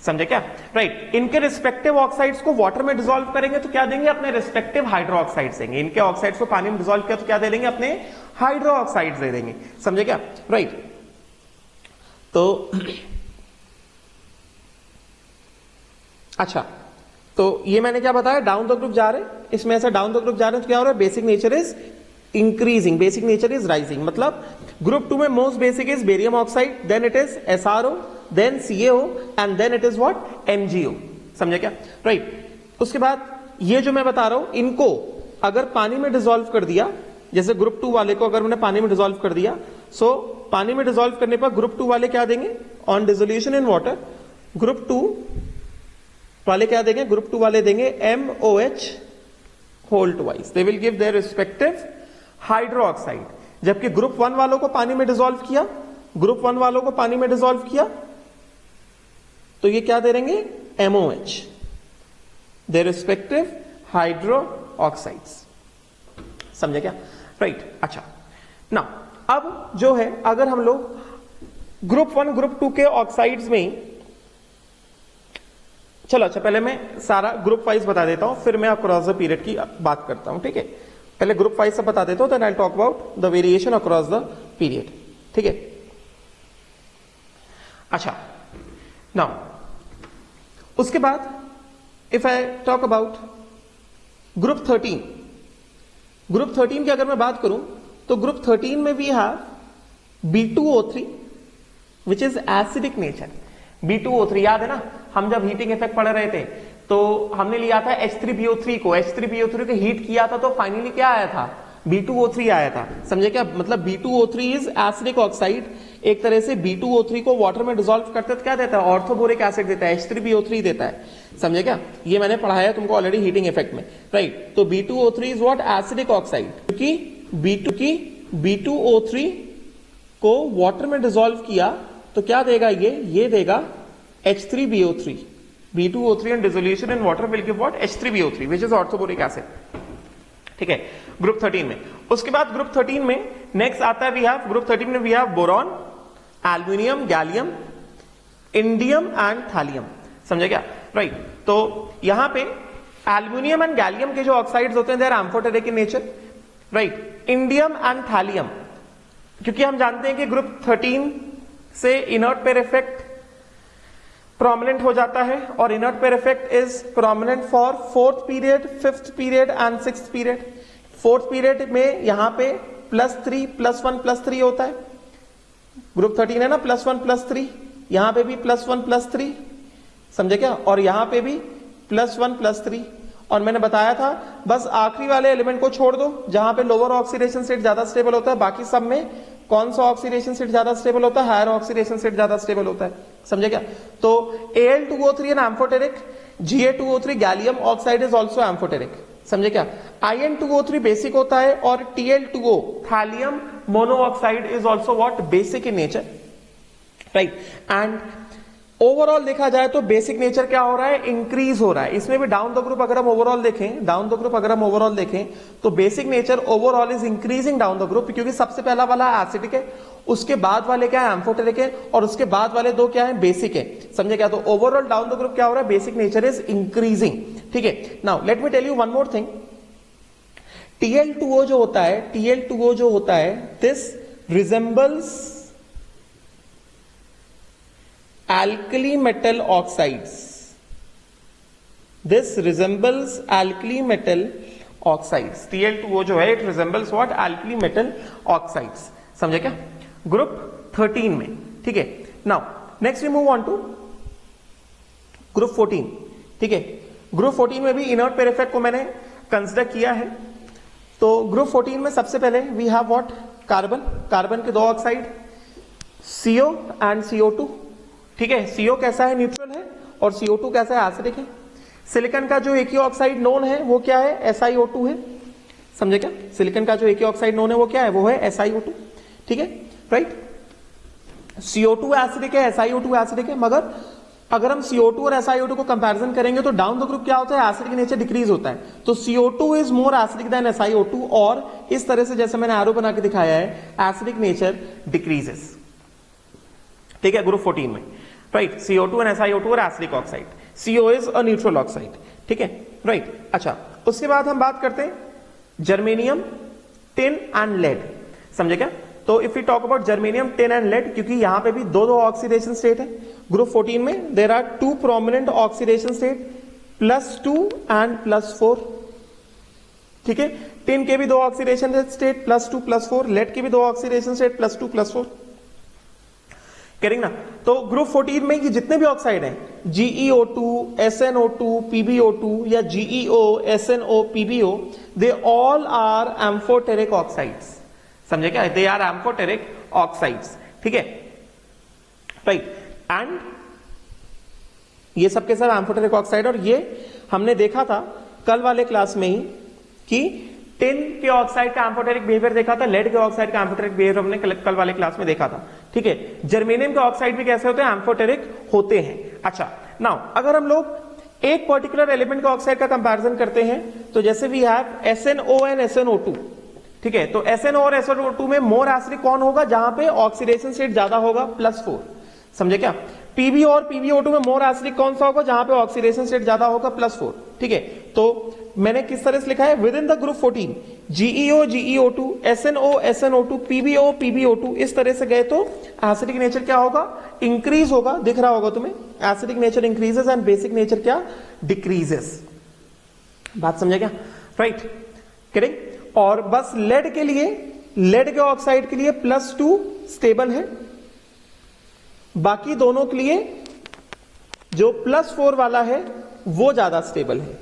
समझे क्या? राइट। इनके रिस्पेक्टिव ऑक्साइड्स को वाटर में डिसॉल्व करेंगे तो क्या देंगे? अपने रिस्पेक्टिव हाइड्रो ऑक्साइड्स देंगे। इनके ऑक्साइड्स को पानी में डिसॉल्व किया तो क्या दे देंगे? अपने हाइड्रो ऑक्साइड्स दे देंगे। समझे क्या? राइट। तो अच्छा, तो ये मैंने क्या बताया? डाउन द ग्रुप जा रहे, इसमें ऐसा डाउन द ग्रुप जा रहे तो क्या हो रहा है? Basic nature is increasing, basic nature is rising. मतलब ग्रुप 2 में most basic is barium oxide, then it is SRO, then CaO, and then it is what? MgO। समझे क्या? राइट। उसके बाद ये जो मैं बता रहा हूं, इनको अगर पानी में डिसॉल्व कर दिया, जैसे ग्रुप 2 वाले को अगर मैंने पानी में डिसॉल्व कर दिया, सो पानी में डिसॉल्व करने पर ग्रुप 2 वाले क्या देंगे? On dissolution in water, group 2 वाले क्या देंगे? ग्रुप 2 वाले देंगे MOH whole twice. They will give their respective hydroxides. जबकि ग्रुप 1 वालों को पानी में डिसॉल्व किया, तो ये क्या दे देंगे? MOH, there respective hydro oxides. समझे क्या? राइट। अच्छा, ना अब जो है, अगर हम लोग ग्रुप 1 ग्रुप 2 के ऑक्साइड्स में, चलो अच्छा पहले मैं सारा ग्रुप वाइज बता देता हूं, फिर मैं अक्रॉस द पीरियड की बात करता हूं। ठीक है, पहले ग्रुप वाइज सब बता देता हूं, then I talk about the variation across the period. ठीक है, अच्छा नाउ उसके बाद if I talk about group 13, group 13 की अगर मैं बात करूं तो ग्रुप 13 में we have B2O3 which is acidic nature. B2O3 याद है ना, हम जब हीटिंग इफेक्ट पढ़ रहे थे तो हमने लिया था H3PO3 को, H3PO3 को हीट किया था तो फाइनली क्या आया था? B2O3 आया था। समझे क्या? मतलब B2O3 इज एसिडिक ऑक्साइड। एक तरह से B2O3 को वाटर में डिसॉल्व करते तो क्या देता है? ऑर्थोबोरिक एसिड देता है, H3PO3 देता है। समझे क्या, ये मैंने पढ़ाया है तुमको ऑलरेडी हीटिंग इफेक्ट में, राइट। तो B2O3 is what, acidic oxide, क्योंकि B2O3 को वाटर में डिसॉल्व किया तो क्या देगा ये देगा H3BO3। B2O3 and dissolution in water will give what, H3BO3 which is orthoboric acid, ठीक है, ग्रुप 13 में। उसके बाद ग्रुप 13 में नेक्स्ट आता है, वी हैव ग्रुप 13 में we have boron, aluminium, gallium, indium and thallium, समझे क्या, राइट। तो यहां पे एल्यूमिनियम एंड गैलियम के जो ऑक्साइड्स होते हैं they are amphoteric in nature, right. Indium and thallium, क्योंकि हम जानते हैं कि ग्रुप 13 से इनर्ट पेयर इफेक्ट प्रोमिनेंट हो जाता है, और inert pair effect is prominent for 4th period, 5th period and 6th period. 4th period में यहां पे +3 +1 +3 होता है, ग्रुप 13 है ना, +1 +3, यहां पे भी +1 +3, समझे क्या, और यहां पे भी +1 +3। और मैंने बताया था बस आखिरी वाले एलिमेंट को छोड़ दो जहां पे लोअर ऑक्सीडेशन स्टेट ज्यादा स्टेबल होता है, बाकी सब में कौन सा ऑक्सीडेशन स्टेट ज्यादा स्टेबल होता है, हायर ऑक्सीडेशन स्टेट ज्यादा स्टेबल होता है, समझे क्या। तो Al2O3 an amphoteric, Ga2O3 gallium oxide is also amphoteric, समझे क्या। In2O3 बेसिक होता है, और Tl2O thallium monoxide is also what, basic in nature, right. And overall देखा जाए तो बेसिक नेचर क्या हो रहा है, इंक्रीज हो रहा है। इसमें भी डाउन द ग्रुप अगर हम ओवरऑल देखें, तो basic nature overall is increasing down the group, क्योंकि सबसे पहला वाला एसिडिक है, उसके बाद वाले क्या है, एम्फोटेरिक है, और उसके बाद वाले दो क्या है, बेसिक है, समझे क्या। तो ओवरऑल डाउन द ग्रुप क्या हो रहा है, बेसिक नेचर इज इंक्रीजिंग, ठीक है। Now let me tell you one more thing, Tl2O जो होता है this resembles alkali metal oxides, this resembles alkali metal oxides, Tl2O जो है it resembles what, alkali metal oxides, समझे क्या, ग्रुप 13 में, ठीक है। Now next we move on to group 14, ठीक है। ग्रुप 14 में भी इनर्ट पेयर इफेक्ट को मैंने कंसिडर किया है। तो ग्रुप 14 में सबसे पहले वी हैव व्हाट, कार्बन के दो ऑक्साइड CO एंड CO2, ठीक है। CO कैसा है, न्यूट्रल है, और CO2 कैसा है, एसिडिक है। सिलिकॉन का जो एक ही ऑक्साइड नोन है वो क्या है, SiO2 है, समझे क्या। सिलिकॉन का जो एक ही ऑक्साइड नोन है वो क्या है, वो है SiO2, ठीक है, राइट। CO2 एसिडिक है, SiO2 एसिडिक है, मगर अगर हम CO2 और SiO2 को कंपैरिजन करेंगे तो डाउन द ग्रुप क्या होता है, एसिडिक नेचर डिक्रीज होता है। तो CO2 is more acidic then SiO2, और इस तरह से जैसे मैंने एरो बना के दिखाया है, एसिडिक नेचर डिक्रीजेस, ठीक है, ग्रुप 14 में, राइट। CO2 एंड SiO2 और acidic oxide, CO is a neutral oxide, ठीक है, राइट। अच्छा, उसके बाद हम बात करते हैं जर्मेनियम, टिन एंड लेड, समझे क्या। तो if you talk about germanium, tin and lead, क्योंकि यहां पे भी दो ऑक्सीडेशन स्टेट है ग्रुप 14 में, there are 2 prominent oxidation state, +2 and +4, ठीक है। टिन के भी दो ऑक्सीडेशन स्टेट, +2 +4, लेड के भी दो ऑक्सीडेशन स्टेट, +2 +4, करेंगे ना। तो ग्रुप 14 में ये जितने भी ऑक्साइड हैं, GeO2, SnO2, PbO2 या GeO, SnO, PbO, they all are amphoteric oxides, समझे क्या, दे आर एम्फोटेरिक ऑक्साइड्स, ठीक है, राइट। एंड ये सबके सब एम्फोटेरिक ऑक्साइड, और ये हमने देखा था कल वाले क्लास में ही कि टिन के ऑक्साइड का एम्फोटेरिक बिहेवियर देखा था, लेड के ऑक्साइड का एम्फोटेरिक बिहेवियर हमने कल वाले क्लास में देखा था, ठीक है। जर्मेनियम के ऑक्साइड भी कैसे होते हैं, एम्फोटेरिक होते हैं। अच्छा, नाउ अगर हम लोग एक पर्टिकुलर एलिमेंट के ऑक्साइड का कंपैरिजन करते हैं, तो जैसे we have SnO and SnO2, ठीक है। तो SnO और SnO2 में मोर एसिडिक कौन होगा, जहां पे ऑक्सीडेशन स्टेट ज्यादा होगा, +4, समझे क्या। PbO और PbO2 में मोर एसिडिक कौन सा होगा, जहां पे ऑक्सीडेशन स्टेट ज्यादा होगा, +4, ठीक है। तो मैंने किस तरह से लिखा है, with in the group 14 GeO, GeO2, SnO, SnO2, PbO, PbO2, इस तरह से गए तो एसिडिक नेचर क्या होगा, इंक्रीज होगा, दिख रहा होगा तुम्हें, acidic nature increases and basic nature क्या, डिक्रीजेस, बात समझे क्या, राइट, करेक्ट। और बस लेड के लिए, लेड के ऑक्साइड के लिए +2 स्टेबल है, बाकी दोनों के लिए जो +4 वाला है वो ज्यादा स्टेबल है,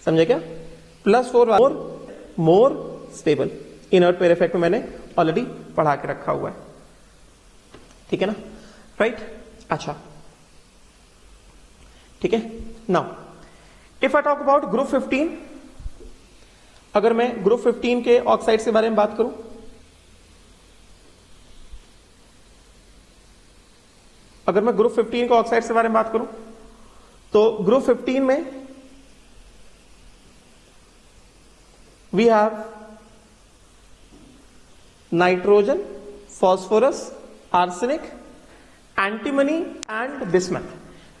समझे क्या, +4 वाला more stable. Inert pair effect में मैंने ऑलरेडी पढ़ा के रखा हुआ है, ठीक है ना, राइट। अच्छा, ठीक है। Now if I talk about group 15, अगर मैं ग्रुप 15 के ऑक्साइड्स के बारे में बात करूं, अगर मैं ग्रुप 15 के ऑक्साइड्स के बारे में बात करूं तो ग्रुप 15 में we have nitrogen, phosphorus, arsenic, antimony and bismuth.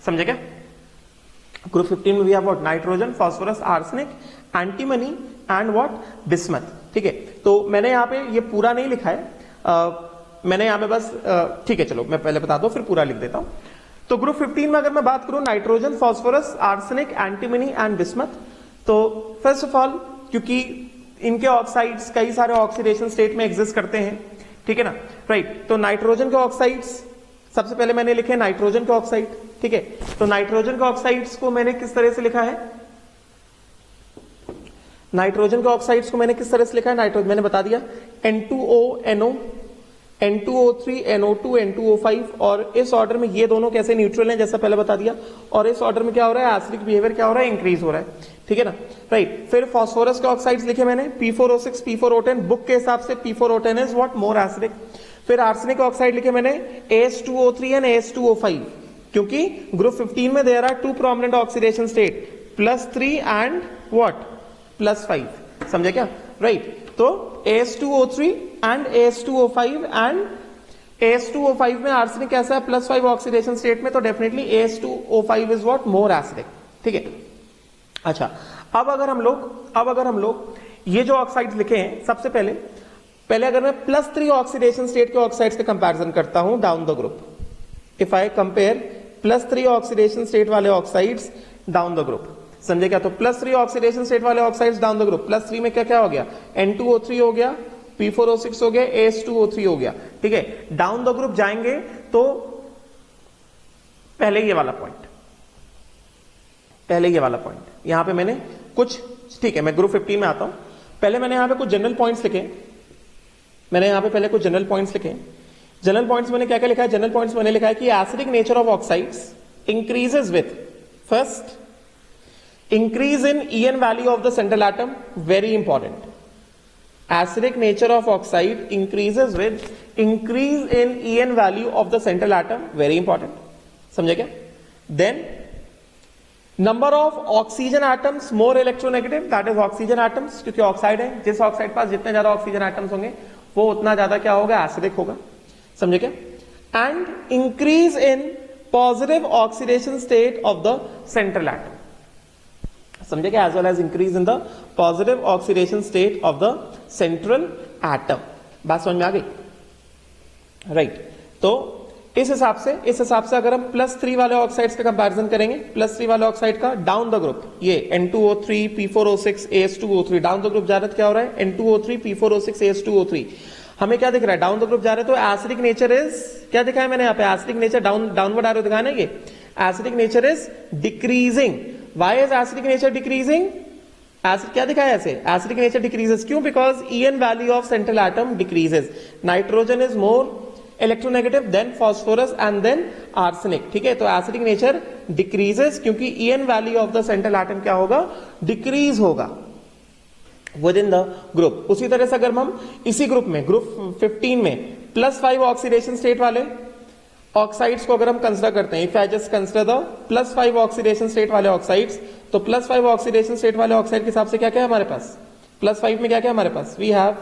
समझे क्या? ग्रुप 15 में we have what? Nitrogen, phosphorus, arsenic, antimony and what? Bismuth. ठीक है, तो मैंने यहां पे ये पूरा नहीं लिखा है, मैंने यहां पे बस ठीक है, चलो मैं पहले बता दो फिर पूरा लिख देता हूं। तो ग्रुप 15 में अगर मैं बात करूं nitrogen, phosphorus, arsenic, antimony and bismuth, तो फर्स्ट ऑफ ऑल क्योंकि इनके ऑक्साइड्स कई सारे ऑक्सीडेशन स्टेट में एग्जिस्ट करते हैं, ठीक है ना, राइट। तो नाइट्रोजन के ऑक्साइड्स सबसे पहले मैंने लिखे नाइट्रोजन के ऑक्साइड, ठीक है। तो नाइट्रोजन के ऑक्साइड्स को मैंने किस तरह से लिखा है? नाइट्रोजन के ऑक्साइड्स को मैंने किस तरह से लिखा है? नाइट्रोजन मैंने बता दिया N2O, NO, N2O3, NO2, N2O5, और इस ऑर्डर में ये दोनों कैसे न्यूट्रल हैं जैसा पहले बता दिया, और इस ऑर्डर में क्या हो रहा है? एसिडिक बिहेवियर क्या हो रहा है? इंक्रीज हो रहा है, ठीक है ना, राइट। फिर फॉस्फोरस के ऑक्साइड्स लिखे मैंने P4O6, P4O10, बुक के हिसाब से P4O10 is what? More acidic. फिर आर्सेनिक ऑक्साइड लिखे मैंने AS2O3 एंड AS2O5, क्योंकि ग्रुप 15 में there are two prominent oxidation state, +3 and what? +5। समझे क्या? राइट। तो AS2O3 and AS2O5 and AS2O5 में आर्सेनिक कैसा है? +5 ऑक्सीडेशन स्टेट में, तो definitely AS2O5 is what? More acidic, ठीक है। अच्छा, अब अगर हम लोग ये जो ऑक्साइड्स लिखे हैं, सबसे पहले अगर मैं +3 ऑक्सीडेशन स्टेट के ऑक्साइड्स का कंपैरिजन करता हूं down the group, if I compare +3 oxidation state वाले ऑक्साइड्स डाउन द ग्रुप, समझे क्या? तो +3 ऑक्सीडेशन स्टेट वाले ऑक्साइड्स डाउन द ग्रुप, +3 में क्या क्या हो गया? N2O3 हो गया, P4O6 हो गया, AS2O3 हो गया, ठीक है। डाउन द ग्रुप जाएंगे तो पहले ये वाला पॉइंट, यहां पे मैंने कुछ, ठीक है, मैं ग्रुप 15 में आता हूं। पहले मैंने यहां पे कुछ जनरल पॉइंट्स लिखे, जनरल पॉइंट्स मैंने क्या क्या लिखा है? जनरल पॉइंट्स मैंने लिखा है कि acidic nature of oxides increases with, first, increase in En value of the central atom, very important. Acidic nature of oxide increases with increase in En value of the central atom, very important. समझे क्या? Then number of oxygen atoms more electronegative, that is oxygen atoms, क्योंकि oxide है, जिस oxide पास जितने ज्यादा oxygen atoms होंगे वो उतना ज्यादा क्या होगा? एसिडिक होगा, समझे क्या? And increase in positive oxidation state of the central atom, समझे क्या? As well as increase in the positive oxidation state of the central atom. बात समझ में आ गई? राइट। तो इस हिसाब से अगर हम +3 वाले ऑक्साइड्स का कंपैरिजन करेंगे, +3 वाले ऑक्साइड का डाउन द ग्रुप, ये N2O3, P4O6, AS2O3 down the group जा रहा है, क्या हो रहा है? N2O3, P4O6, AS2O3, हमें क्या दिख रहा है? डाउन द ग्रुप जा रहे हैं, तो एसिडिक नेचर इज, क्या दिखाया मैंने यहाँ पे? एसिडिक नेचर डाउनवर्ड एरो दिखाना है, ये acidic nature is decreasing. Why is acidic nature decreasing? Acid क्या दिखाया ऐसे? Acidic nature decreases, क्यों? Because En value of central atom decreases. Nitrogen is more electronegative than phosphorus and then arsenic, ठीक है। तो acidic nature decreases क्योंकि En value of the central atom क्या होगा? Decrease होगा within the group। उसी तरह से अगर हम इसी ग्रुप में, ग्रुप 15 में +5 ऑक्सीडेशन स्टेट वाले ऑक्साइड्स को अगर हम कंसिडर करते हैं, if I just consider the +5 oxidation state वाले ऑक्साइड्स, तो +5 ऑक्सीडेशन स्टेट वाले ऑक्साइड के हिसाब से क्या क्या है हमारे पास? +5 में क्या क्या है हमारे पास? We have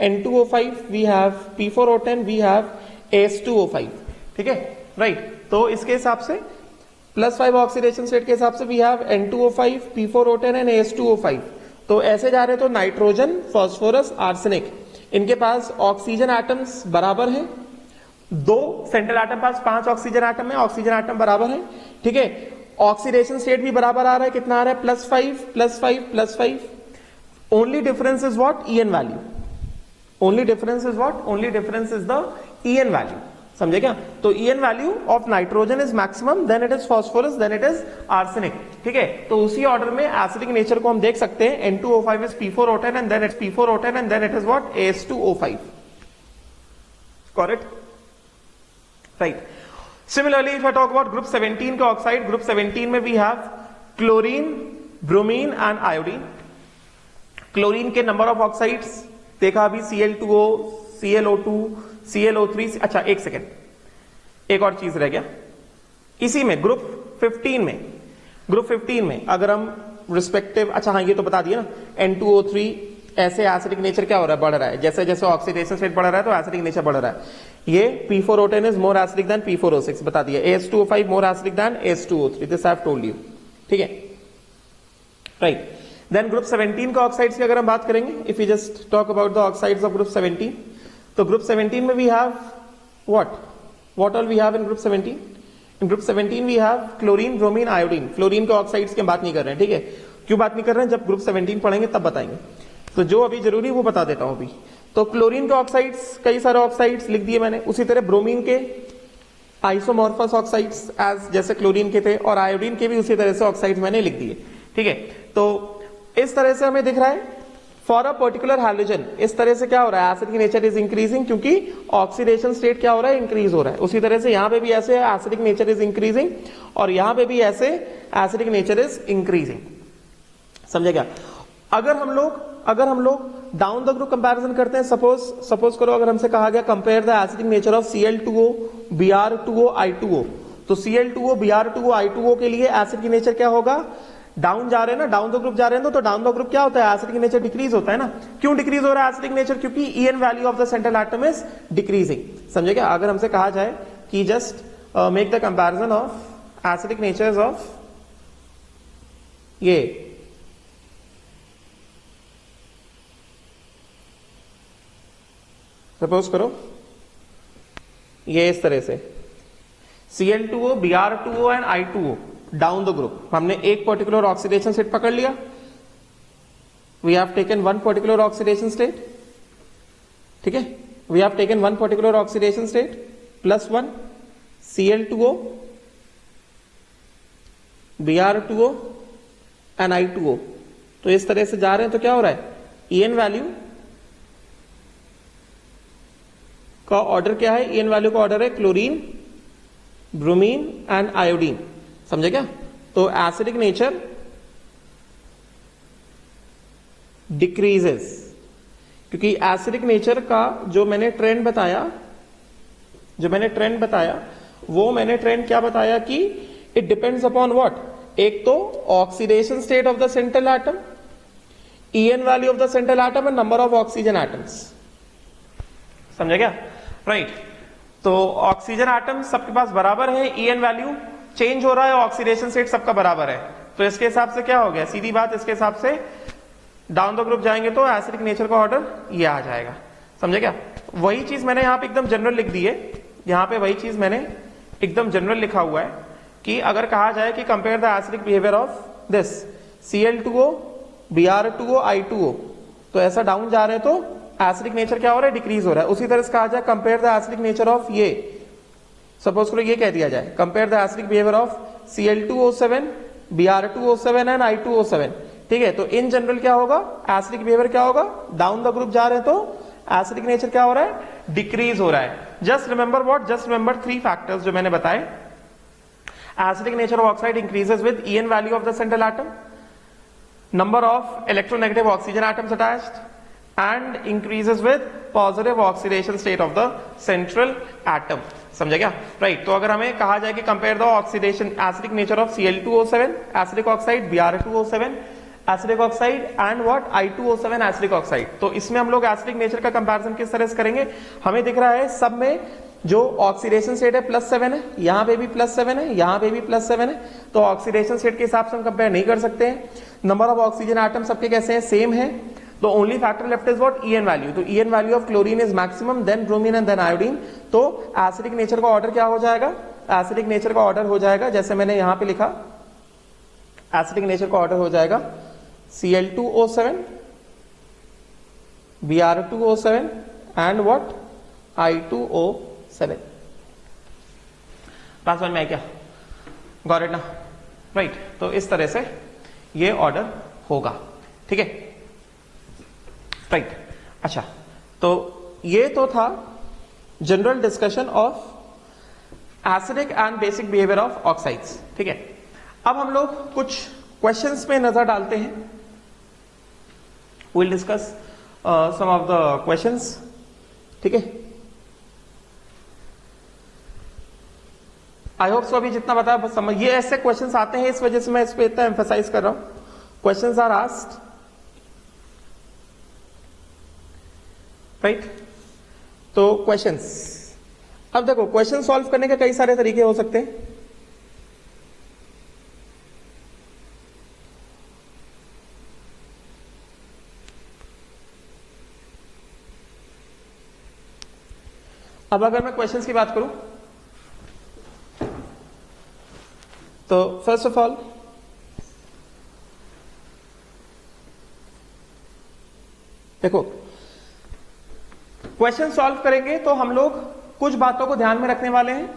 N2O5, we have P4O10, we have AS2O5, ठीक है, राइट। तो इसके हिसाब से +5 ऑक्सीडेशन स्टेट के हिसाब से we have N2O5, P4O10 and AS2O5। तो ऐसे जा रहे तो नाइट्रोजन, फॉस्फोरस, आर्सेनिक, इनके पास ऑक्सीजन एटम्स बराबर है, 2 सेंट्रल एटम पास 5 ऑक्सीजन एटम है, ऑक्सीजन एटम बराबर है, ठीक है। ऑक्सीडेशन स्टेट भी बराबर आ रहा है, कितना आ रहा है? +5 +5 +5। Only difference is what? En value. Only difference is what? Only difference is the En value, समझे क्या? तो En value of nitrogen is maximum, then it is phosphorus, then it is arsenic, ठीक है। तो उसी ऑर्डर में acidic nature को हम देख सकते हैं, N2O5 is P4O10 and then it's P4O10 and then it is what? AS2O5, correct, right. Similarly, if I talk about group 17 के ऑक्साइड, ग्रुप 17 में we have chlorine, bromine and iodine. Chlorine के number of oxides देखा अभी, Cl2O, ClO2, ClO3। अच्छा एक second, एक और चीज रह गया इसी में, ग्रुप 15 में अगर हम रिस्पेक्टिव, अच्छा हाँ ये तो बता दिया ना, N2O3 ऐसे एसिडिक नेचर क्या हो रहा है, बढ़ रहा है। जैसे जैसे ऑक्सीडेशन स्टेट बढ़ रहा है तो एसिडिक नेचर बढ़ रहा है। ये P4O10 is more acidic then P4O6 बता दिया। AS2O5 more acidic then AS2O3, this I have told you, ठीक है, राइट। देन ग्रुप 17 का ऑक्साइड्स की अगर हम बात करेंगे, if you just talk about the oxides of group 17, तो ग्रुप 17 में we have what all we have in group 17? In group 17 we have chlorine, bromine, iodine. Fluorine के ऑक्साइड्स की हम बात नहीं कर रहे हैं, ठीक है। क्यों बात नहीं कर रहे हैं, जब ग्रुप 17 पढ़ेंगे तब बताएंगे। तो जो अभी जरूरी वो बता देता हूं अभी। तो क्लोरीन के ऑक्साइड्स, कई सारे ऑक्साइड्स लिख दिए मैंने। उसी तरह ब्रोमीन के आइसोमॉर्फस ऑक्साइड्स एज जैसे क्लोरीन के थे, और आयोडीन के भी उसी तरह से ऑक्साइड्स मैंने लिख दिए, ठीक है। तो इस तरह से हमें दिख रहा है फॉर अ पर्टिकुलर हैलोजन, इस तरह से क्या हो रहा है, एसिड की नेचर इज इंक्रीजिंग, क्योंकि ऑक्सीडेशन स्टेट क्या हो रहा है, इंक्रीज हो रहा है। उसी तरह से यहां पे भी ऐसे एसिडिक नेचर इज इंक्रीजिंग, और यहां पे भी ऐसे एसिडिक नेचर इज इंक्रीजिंग। समझे क्या? अगर हम लोग डाउन द ग्रुप कंपैरिजन करते हैं, सपोज करो अगर हमसे कहा गया compare the acidic nature of Cl2O, Br2O, I2O, तो Cl2O, Br2O, I2O के लिए एसिड की नेचर क्या होगा, डाउन जा रहे हैं ना, डाउन द ग्रुप जा रहे हैं, तो डाउन द ग्रुप क्या होता है, एसिड की नेचर डिक्रीज होता है ना। क्यों डिक्रीज हो रहा है एसिडिक नेचर? क्योंकि EN value of the central atom is decreasing. समझे क्या? अगर हमसे कहा जाए कि just make the comparison of acidic natures of ये सपोज करो ये इस तरह से Cl2O, Br2O and I2O down the group, हमने एक पर्टिकुलर ऑक्सीडेशन स्टेट पकड़ लिया, we have taken one particular oxidation state, ठीक है, we have taken one particular oxidation state plus one Cl2O, Br2O and I2O। तो इस तरह से जा रहे हैं, तो क्या हो रहा है, EN वैल्यू का ऑर्डर क्या है, EN वैल्यू का ऑर्डर है क्लोरीन, ब्रोमीन एंड आयोडीन। समझे क्या? तो एसिडिक नेचर डिक्रीजेस, क्योंकि एसिडिक नेचर का जो मैंने ट्रेंड बताया वो मैंने ट्रेंड क्या बताया कि इट डिपेंड्स अपॉन व्हाट, एक तो oxidation state of the central atom, EN value of the central atom and number of oxygen atoms. समझे क्या? राइट। तो ऑक्सीजन एटम सबके पास बराबर है, EN वैल्यू चेंज हो रहा है, ऑक्सीडेशन स्टेट सबका बराबर है। तो इसके हिसाब से क्या हो गया, सीधी बात, इसके हिसाब से डाउन द ग्रुप जाएंगे तो एसिडिक नेचर का ऑर्डर ये आ जाएगा। समझे क्या? वही चीज मैंने यहां पे एकदम जनरल लिख दी है, यहां पे वही चीज मैंने एकदम जनरल लिखा हुआ है कि अगर कहा जाए कि compare the acidic behaviour of this Cl2O, Br2O, I2O, तो ऐसा डाउन जा रहे हैं तो एसिडिक नेचर क्या हो रहा है, डिक्रीज हो रहा है। उसी तरह से कहा जाए compare the acidic nature of ये, सपोज करो ये कह दिया जाए compare the acidic behaviour of Cl2O7, Br2O7 and I2O7, ठीक है। तो इन जनरल क्या होगा, एसिडिक बिहेवियर क्या होगा, डाउन द ग्रुप जा रहे हैं तो एसिडिक नेचर क्या हो रहा है, डिक्रीज हो रहा है। Just remember what, just remember three factors जो मैंने बताए। Acidic nature of oxide increases with EN value of the central atom, number of electronegative oxygen atoms attached, and increases with positive oxidation state of the central atom। समझा क्या? Right. तो अगर हमें कहा जाए कि compare the oxidation acidic nature of Cl2O7 acidic oxide, Br2O7 acidic oxide and what, I2O7 acidic oxide, तो इसमें हम लोग एसिडिक नेचर का कंपैरिजन किस तरह से करेंगे, हमें दिख रहा है सब में जो ऑक्सीडेशन स्टेट है +7 है, यहां पे भी +7 है, यहां पे भी +7 है, तो ऑक्सीडेशन स्टेट के हिसाब से हम कंपेयर नहीं कर सकते हैं। नंबर ऑफ ऑक्सीजन एटम सबके कैसे हैं, सेम है। तो only factor left is what, EN value. तो EN value of chlorine is maximum, then bromine and then iodine. तो एसिडिक नेचर का ऑर्डर क्या हो जाएगा, एसिडिक नेचर का ऑर्डर हो जाएगा जैसे मैंने यहां पे लिखा, एसिडिक नेचर का ऑर्डर हो जाएगा Cl2O7, Br2O7 and what, I2O7। बात समझ में आई क्या? गॉट इट ना? राइट। तो इस तरह से ये ऑर्डर होगा, ठीक है, राइट। अच्छा, तो ये तो था general discussion of acidic and basic behaviour of oxides, ठीक है। अब हम लोग कुछ क्वेश्चंस पे नजर डालते हैं. Will discuss some of the questions. ठीक है, आई होप सो अभी जितना बताया बस समझ. ये ऐसे क्वेश्चंस आते हैं, इस वजह से मैं इस पे इतना एम्फेसाइज कर रहा हूं. Questions are asked, right. तो क्वेश्चंस, अब देखो क्वेश्चन सॉल्व करने के कई सारे तरीके हो सकते हैं. अब अगर मैं क्वेश्चंस की बात करूं तो फर्स्ट ऑफ ऑल देखो, क्वेश्चन सॉल्व करेंगे तो हम लोग कुछ बातों को ध्यान में रखने वाले हैं.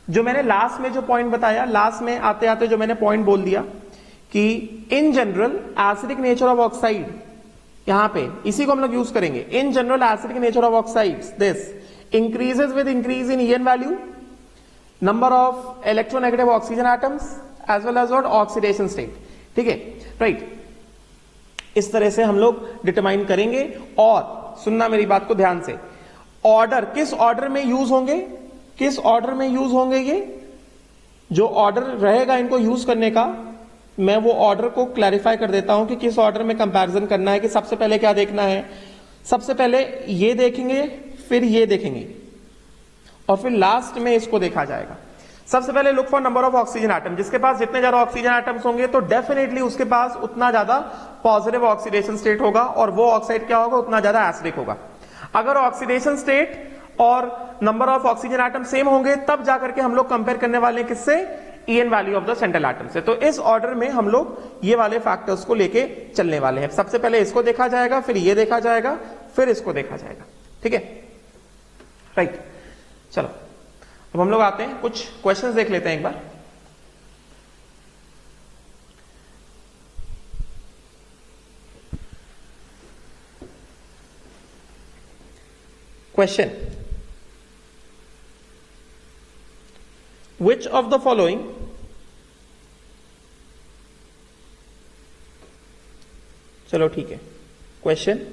जो मैंने लास्ट में जो पॉइंट बताया, लास्ट में आते आते जो मैंने पॉइंट बोल दिया कि in general acidic nature of oxide, यहां पे इसी को हम लोग यूज करेंगे. In general acidic nature of oxides this increases with increase in En value, number of electronegative oxygen atoms as well as what oxidation state. ठीक है, right. इस तरह से हम लोग डिटरमाइन करेंगे. और सुनना मेरी बात को ध्यान से, ऑर्डर किस ऑर्डर में यूज होंगे, किस ऑर्डर में यूज होंगे, ये जो ऑर्डर रहेगा इनको यूज करने का, मैं वो ऑर्डर को क्लैरिफाई कर देता हूं कि किस ऑर्डर में कंपैरिजन करना है. कि सबसे पहले क्या देखना है, सबसे पहले ये देखेंगे, फिर ये देखेंगे, और फिर लास्ट में इसको देखा जाएगा. सबसे पहले look for number of oxygen atom. जिसके पास जितने ज्यादा ऑक्सीजन एटम्स होंगे तो डेफिनेटली उसके पास उतना ज्यादा पॉजिटिव ऑक्सीडेशन स्टेट होगा, और वो ऑक्साइड क्या होगा, उतना ज्यादा एसिडिक होगा. अगर ऑक्सीडेशन स्टेट और number of oxygen atom same होंगे तब जाकर के हम लोग कंपेयर करने वाले हैं किससे, EN value of the central atom से. तो इस ऑर्डर में हम लोग ये वाले फैक्टर्स को लेके चलने वाले हैं. सबसे पहले इसको देखा जाएगा, फिर ये देखा जाएगा, फिर इसको देखा जाएगा. ठीक है, राइट. चलो अब हम लोग आते हैं, कुछ क्वेश्चंस देख लेते हैं एक बार. Question, which of the following चलो ठीक है. Question,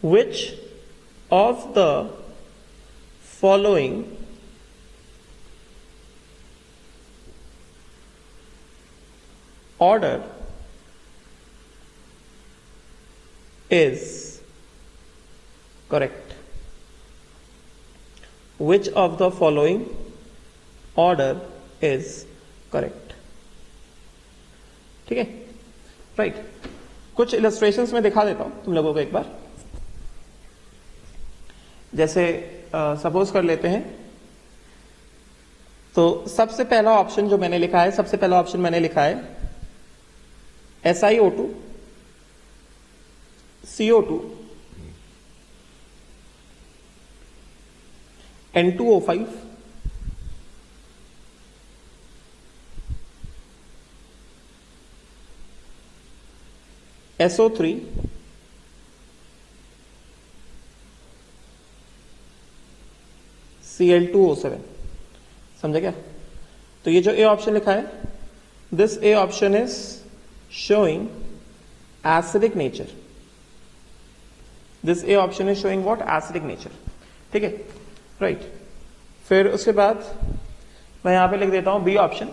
which of the following order is correct? Which of the following order is correct? ठीक है, राइट. कुछ इलस्ट्रेशंस में दिखा देता हूं तुम लोगों को एक बार. जैसे सपोज कर लेते हैं, तो सबसे पहला ऑप्शन जो मैंने लिखा है, सबसे पहला ऑप्शन मैंने लिखा है SiO2 CO2 N2O5 SO3 Cl2O7. समझा क्या? तो ये जो ए ऑप्शन लिखा है, this A option is showing acidic nature. This A option is showing what, acidic nature. ठीक है, राइट. फिर उसके बाद मैं यहां पे लिख देता हूं B option.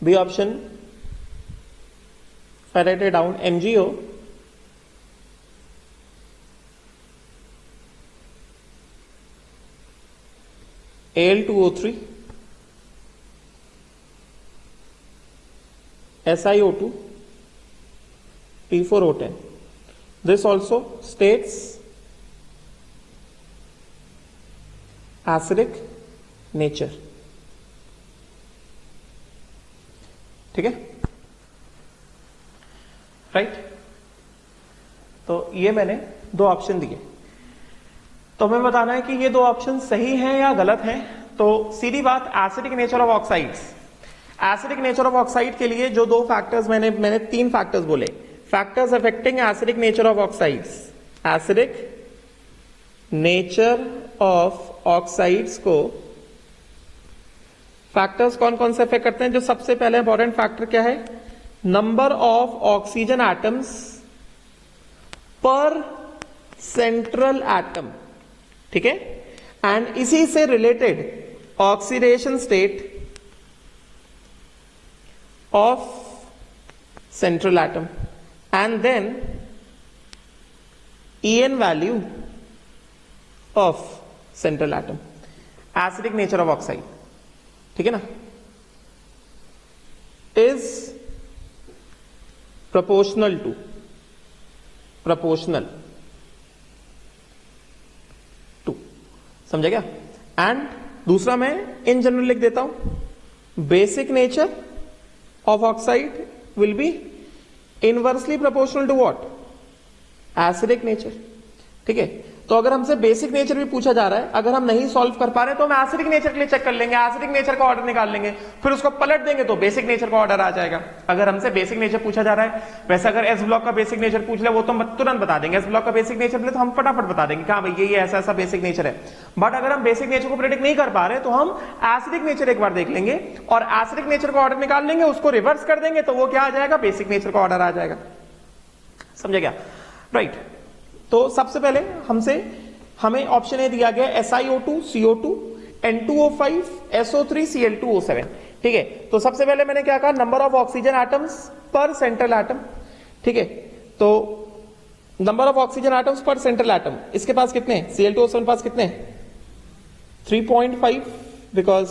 B option if I write it down, MgO Al2O3 SiO2 P4O10. This also states acidic nature. ठीक है, राइट. तो ये मैंने दो ऑप्शन दिए, तो हमें बताना है कि ये दो ऑप्शन सही हैं या गलत हैं. तो सीधी बात, acidic nature of oxides. Acidic nature of oxide के लिए जो दो फैक्टर्स मैंने तीन फैक्टर्स बोले, factors affecting acidic nature of oxides. Acidic nature of oxides को फैक्टर्स कौन कौन से अफेक्ट करते हैं? जो सबसे पहले इंपॉर्टेंट फैक्टर क्या है? नंबर ऑफ ऑक्सीजन एटम्स पर सेंट्रल एटम, ठीक है, एंड इसी से related oxidation state of central atom and then En value of central atom, acidic nature of oxide, ठीक है ना, is proportional to समझा क्या? एंड दूसरा मैं इन जनरल लिख देता हूं, basic nature of oxide will be inversely proportional to what? Acidic nature, ठीक है। तो अगर हमसे बेसिक नेचर भी पूछा जा रहा है, अगर हम नहीं सॉल्व कर पा रहे तो हम एसिडिक नेचर के लिए चेक कर लेंगे, एसिडिक नेचर का ऑर्डर निकाल लेंगे, फिर उसको पलट देंगे तो बेसिक नेचर का ऑर्डर आ जाएगा। अगर हमसे बेसिक नेचर पूछा जा रहा है, वैसे अगर एस ब्लॉक का बेसिक नेचर पूछ ले वो तो हम तुरंत बता देंगे, एस ब्लॉक का बेसिक नेचर मिले तो हम फटाफट बता देंगे कि हाँ भाई ये ऐसा ऐसा बेसिक नेचर है। बट अगर हम बेसिक नेचर को प्रेडिक्ट नहीं कर पा रहे तो हम एसिडिक नेचर एक बार देख लेंगे और एसिडिक नेचर का ऑर्डर निकाल लेंगे, उसको रिवर्स कर देंगे तो वो क्या आ जाएगा? बेसिक नेचर का ऑर्डर आ जाएगा। समझे क्या? राइट। तो सबसे पहले हमें ऑप्शन ए दिया गया SiO2, CO2, N2O5, SO3, Cl2O7, ठीक है। तो सबसे पहले मैंने क्या कहा? नंबर ऑफ ऑक्सीजन एटम्स पर सेंट्रल एटम, ठीक है। तो नंबर ऑफ ऑक्सीजन एटम्स पर सेंट्रल एटम, इसके पास कितने हैं? Cl2O7 पास कितने हैं? 3.5, बिकॉज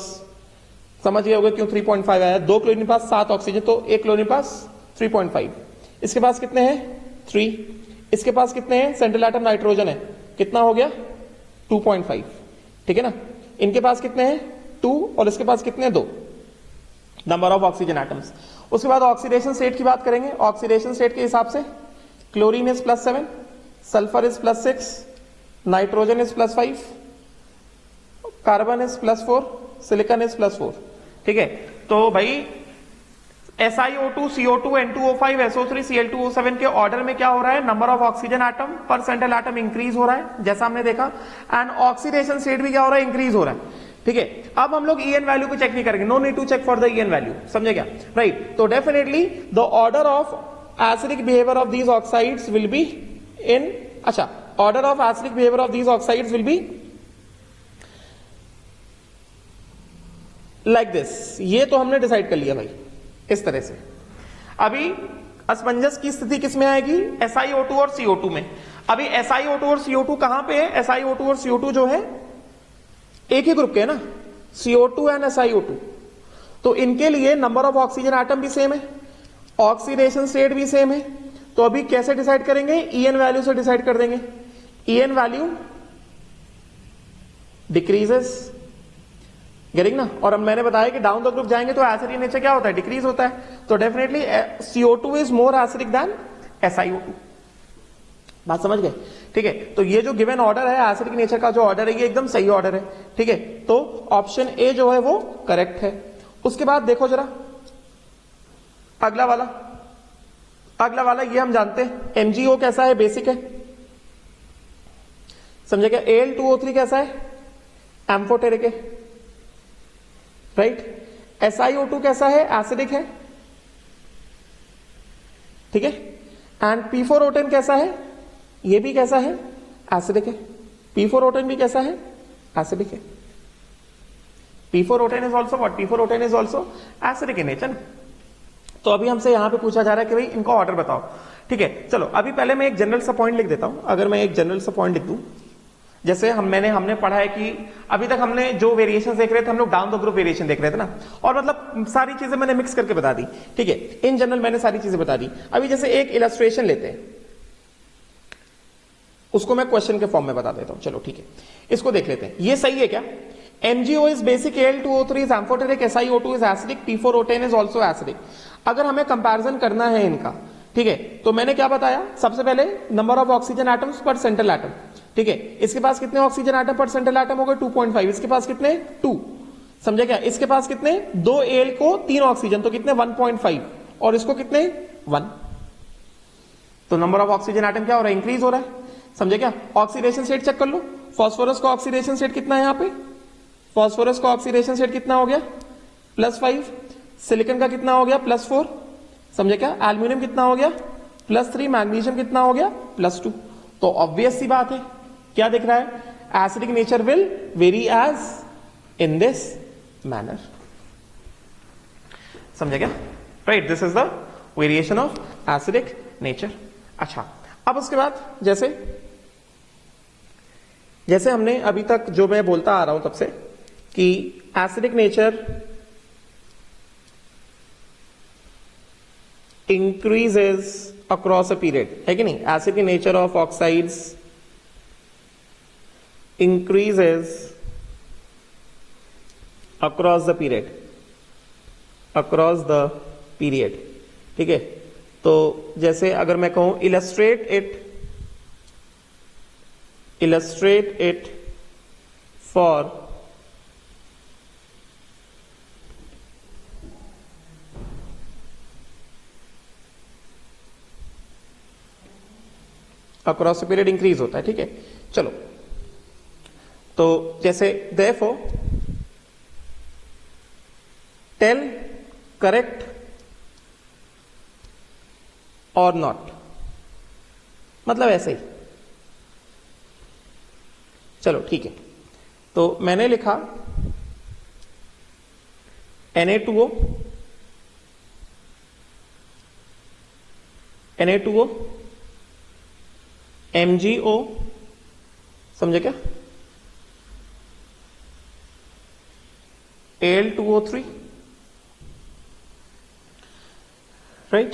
समझ गए होगे क्यों 3.5 आया। 2 क्लोरीन पास 7 ऑक्सीजन, तो 1 क्लोरीन पास 3.5। इसके पास कितने हैं? 3। इसके पास कितने हैं? सेंट्रल एटम नाइट्रोजन है, कितना हो गया? 2.5, ठीक है ना। इनके पास कितने हैं? 2, और इसके पास कितने हैं? 2। Number of oxygen atoms. उसके बाद ऑक्सीडेशन स्टेट की बात करेंगे। ऑक्सीडेशन स्टेट के हिसाब से chlorine is +7, sulphur is +6, nitrogen is +5, carbon is +4, silicon is +4, ठीक है। तो भाई SiO2, CO2, N2O5, SO3, Cl2O7 के ऑर्डर में क्या हो रहा है? नंबर ऑफ ऑक्सीजन एटम पर सेंट्रल एटम इंक्रीज हो रहा है, जैसा हमने देखा, एंड ऑक्सीडेशन स्टेट भी क्या हो रहा है? इंक्रीज हो रहा है, ठीक है। अब हम लोग EN वैल्यू को चेक नहीं करेंगे, no need to check for the EN value, समझे क्या? राइट। तो definitely the order of acidic behaviour of these oxides will be in, अच्छा, order of acidic behaviour of these oxides will be like this. ये तो हमने decide कर लिया भाई इस तरह से। अभी असमंजस की स्थिति किसमें आएगी? SiO2 और CO2 में। अभी SiO2 और CO2 कहां पे है? SiO2 और CO2 जो है एक ही ग्रुप के है ना, CO2 एंड SiO2। तो इनके लिए नंबर ऑफ ऑक्सीजन एटम भी सेम है, ऑक्सीडेशन स्टेट भी सेम है। तो अभी कैसे डिसाइड करेंगे? EN वैल्यू से डिसाइड कर देंगे। EN वैल्यू डिक्रीजेस, गेटिंग ना। और अब मैंने बताया कि डाउन द ग्रुप जाएंगे तो एसिडिक नेचर क्या होता है? डिक्रीज होता है। तो definitely CO2 is more acidic then SiO2। बात समझ गए? ठीक है। तो ये जो गिवन ऑर्डर है एसिडिक नेचर का जो ऑर्डर है ये एकदम सही ऑर्डर है, ठीक है। तो ऑप्शन ए जो है वो करेक्ट है। उसके बाद देखो जरा अगला वाला ये हम जानते हैं MgO कैसा है? बेसिक है, समझे क्या? Al2O3 कैसा है? एम्फोटेरिक है, राइट। SiO2 कैसा है? एसिडिक है, ठीक है। एंड P4O10 कैसा है? ये भी कैसा है? एसिडिक है। P4O10 भी कैसा है? एसिडिक है। P4O10 is also what? P4O10 is also acidic in nature. तो अभी हमसे यहां पे पूछा जा रहा है कि भाई इनका ऑर्डर बताओ, ठीक है। चलो अभी पहले मैं एक जनरल सा पॉइंट लिख देता हूं। अगर मैं एक जनरल सा पॉइंट लिख दूं, जैसे हमने पढ़ा है कि अभी तक हमने जो वेरिएशन देख रहे थे हम लोग डाउन द ग्रुप वेरिएशन देख रहे थे ना, और मतलब सारी चीजें मैंने मिक्स करके बता दी, ठीक है। इन जनरल मैंने सारी चीजें बता दी। अभी जैसे एक इलस्ट्रेशन लेते हैं, उसको मैं क्वेश्चन के फॉर्म में बता देता हूं। चलो ठीक है, इसको देख लेते हैं। ये सही है क्या? MgO is basic, Al2O3 is amphoteric, SiO2 is acidic, P4O10 is also acidic. अगर हमें कंपैरिजन करना है इनका, ठीक है, तो मैंने क्या बताया? सबसे पहले नंबर ऑफ ऑक्सीजन एटम्स पर सेंट्रल एटम, ठीक है। इसके पास कितने ऑक्सीजन एटम पर सेंट्रल एटम हो गए? 2.5। इसके पास कितने? 2, समझे क्या? इसके पास कितने? 2 Al को 3 ऑक्सीजन, तो कितने? 1.5, और इसको कितने? 1। तो नंबर ऑफ ऑक्सीजन एटम क्या हो रहा है? इंक्रीज हो रहा है, समझे क्या? ऑक्सीडेशन स्टेट चेक कर लो। फास्फोरस का ऑक्सीडेशन स्टेट कितना है? यहाँ पे फास्फोरस का ऑक्सीडेशन स्टेट कितना हो गया? +5, सिलिकॉन का कितना हो गया +4, समझे क्या? एल्यूमिनियम कितना हो गया +3, मैग्नीशियम कितना हो गया +2। तो ऑब्वियस सी बात है, क्या दिख रहा है? Acidic nature will vary as in this manner, समझे क्या? Right, this is the variation of acidic nature. अच्छा, अब उसके बाद जैसे हमने अभी तक जो मैं बोलता आ रहा हूं तब से कि acidic nature increases across a period, है कि नहीं? Acidic nature of oxides increases across the period, ठीक है? तो जैसे अगर मैं कहूं illustrate it for across period increase होता है, ठीक है? चलो, तो जैसे देयरफॉर टेल करेक्ट और नॉट, मतलब ऐसे ही। चलो ठीक है, तो मैंने लिखा Na2O MgO, समझे क्या? Al2O3, right?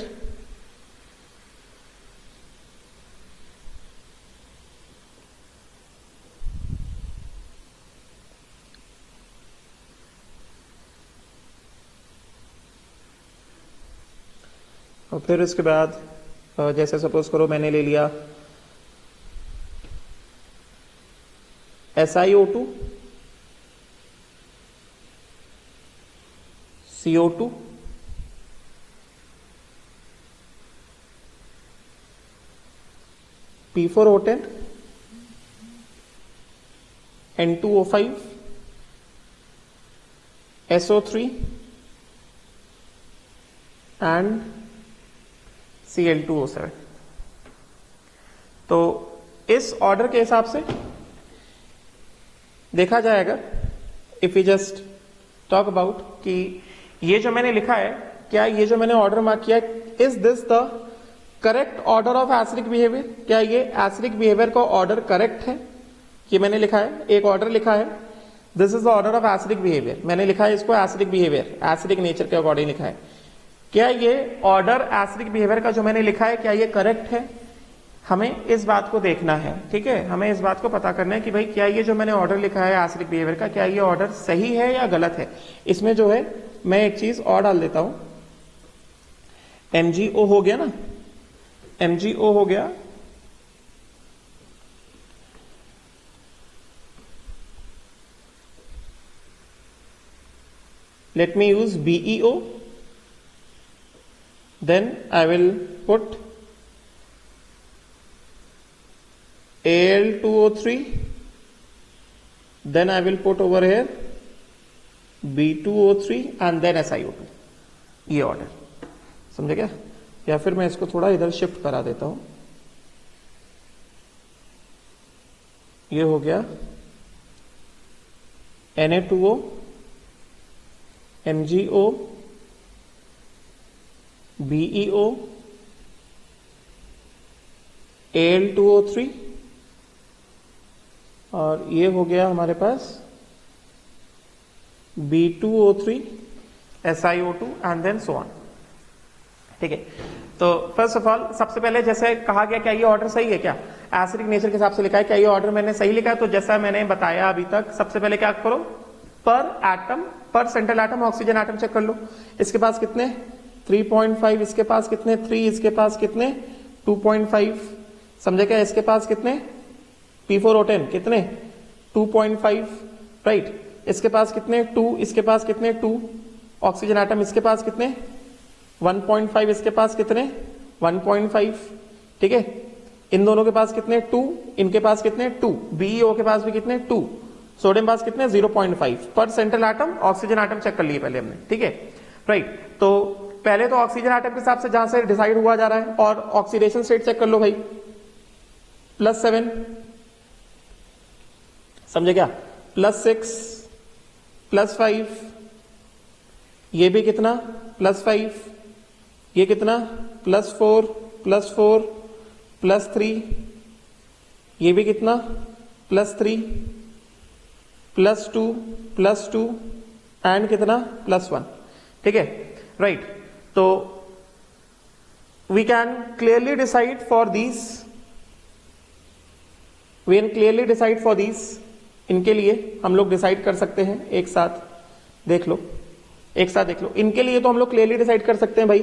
और फिर इसके बाद जैसे सपोज करो मैंने ले लिया SiO2 CO2 P4O10 N2O5 SO3 and Cl2O7। तो इस ऑर्डर के हिसाब से देखा जाएगा, if you just talk about कि ये जो मैंने लिखा है, क्या ये जो मैंने ऑर्डर मार्क किया, is this the correct order of acidic behaviour? क्या ये एसिडिक बिहेवियर का ऑर्डर करेक्ट है? ये मैंने लिखा है, एक ऑर्डर लिखा है, this is the order of acidic behaviour. मैंने लिखा है इसको एसिडिक बिहेवियर, एसिडिक नेचर के अकॉर्डिंग लिखा है। क्या ये ऑर्डर एसिडिक बिहेवियर का जो मैंने लिखा है, क्या ये करेक्ट है? हमें इस बात को देखना है, ठीक है? हमें इस बात को पता करना है कि भाई क्या ये जो मैंने ऑर्डर लिखा है एसिडिक बिहेवियर का, क्या ये ऑर्डर सही है या गलत है? इसमें जो है मैं एक चीज और डाल देता हूं, MgO हो गया ना, MgO हो गया, let me use BeO, then I will put Al2O3, then I will put over here B2O3 and then SiO2, ये ऑर्डर, समझे क्या? या फिर मैं इसको थोड़ा इधर शिफ्ट करा देता हूं, ये हो गया Na2O MgO BeO Al2O3 और ये हो गया हमारे पास B2O3 SiO2 and then so on, ठीक है? तो फर्स्ट ऑफ ऑल सबसे पहले जैसे कहा गया, क्या ये ऑर्डर सही है? क्या एसिडिक नेचर के हिसाब से लिखा है, क्या ये ऑर्डर मैंने सही लिखा है? तो जैसा मैंने बताया अभी तक, सबसे पहले क्या करो, पर एटम, पर central atom oxygen atom check कर लो। इसके पास कितने 3.5, इसके पास कितने 3, इसके पास कितने 2.5, समझे क्या? इसके पास कितने P4O10 कितने 2.5, राइट? इसके पास कितने 2, इसके पास कितने 2 ऑक्सीजन एटम, इसके पास कितने 1.5, इसके पास कितने 1.5, ठीक है? इन दोनों के पास कितने 2, इनके पास कितने 2, BeO के पास भी कितने 2, सोडियम पास कितने 0.5 पर central atom, oxygen atom check कर लिए पहले हमने, ठीक है राइट। तो पहले तो ऑक्सीजन एटम के हिसाब से जहां से डिसाइड हुआ जा रहा है, और ऑक्सीडेशन स्टेट चेक कर लो भाई, +7, समझे क्या, +6, +5, ये भी कितना +5, ये कितना +4, +4, +3, ये भी कितना +3, +2, +2 एंड कितना +1, ठीक है राइट। तो we can clearly decide for these, इनके लिए हम लोग डिसाइड कर सकते हैं, एक साथ देख लो, इनके लिए तो हम लोग क्लियरली डिसाइड कर सकते हैं भाई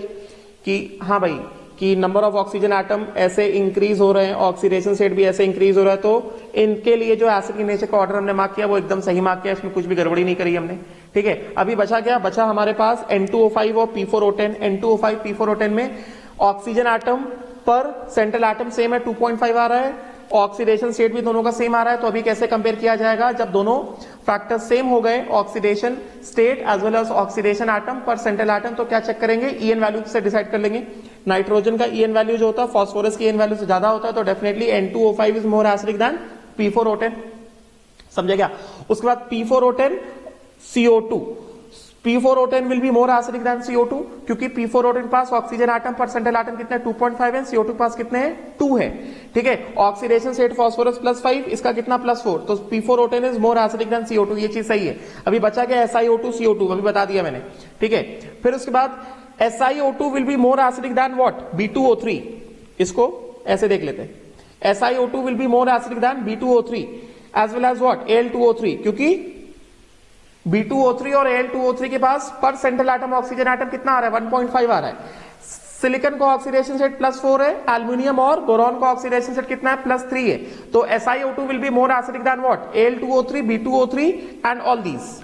कि हाँ भाई कि नंबर ऑफ ऑक्सीजन एटम ऐसे इंक्रीज हो रहे हैं, ऑक्सीडेशन स्टेट भी ऐसे इंक्रीज हो रहा है, तो इनके लिए जो एसिड की नेचर का ऑर्डर हमने मार्क किया वो एकदम सही मार्क किया, इसमें कुछ भी गड़बड़ी नहीं करी हमने, ठीक है। अभी बचा क्या, बचा हमारे पास N2O5 और P4O10। N2O5 P4O10 में ऑक्सीजन एटम पर सेंट्रल एटम सेम है, 2.5 आ रहा है, ऑक्सीडेशन स्टेट भी दोनों का सेम आ रहा है। तो अभी कैसे कंपेयर किया जाएगा, जब दोनों फैक्टर सेम हो गए, oxidation state as well as oxidation atom पर सेंट्रल एटम, तो क्या चेक करेंगे, ईएन वैल्यू से डिसाइड कर लेंगे। नाइट्रोजन का ईएन वैल्यू जो होता है फास्फोरस की ईएन वैल्यू से ज्यादा होता है, तो definitely N2O5 is more acidic then P4O10, समझे क्या। उसके बाद P4O10 CO2, P4O10 will be more acidic than CO2, क्योंकि P4O10 पास ऑक्सीजन एटम पर सेंट्रल एटम कितने 2.5 है, CO2 पास कितने हैं 2 है, ठीक है। ऑक्सीडेशन स्टेट फास्फोरस +5, इसका कितना +4, तो P4O10 is more acidic then CO2, ये चीज सही है। अभी बचा गया SiO2 CO2, अभी बता दिया मैंने, ठीक है। फिर उसके बाद SiO2 will be more acidic than what, B2O3, इसको ऐसे देख लेते हैं, SiO2 will be more acidic than B2O3 as well as what, Al2O3, क्योंकि B2O3 और Al2O3 के पास पर सेंट्रल एटम ऑक्सीजन एटम कितना आ रहा है, 1.5 आ रहा है। सिलिकॉन का ऑक्सीडेशन स्टेट +4 है, एल्युमिनियम और बोरॉन का ऑक्सीडेशन स्टेट कितना है, +3 है। तो SiO2 will be more acidic then what, Al2O3, B2O3 and all these,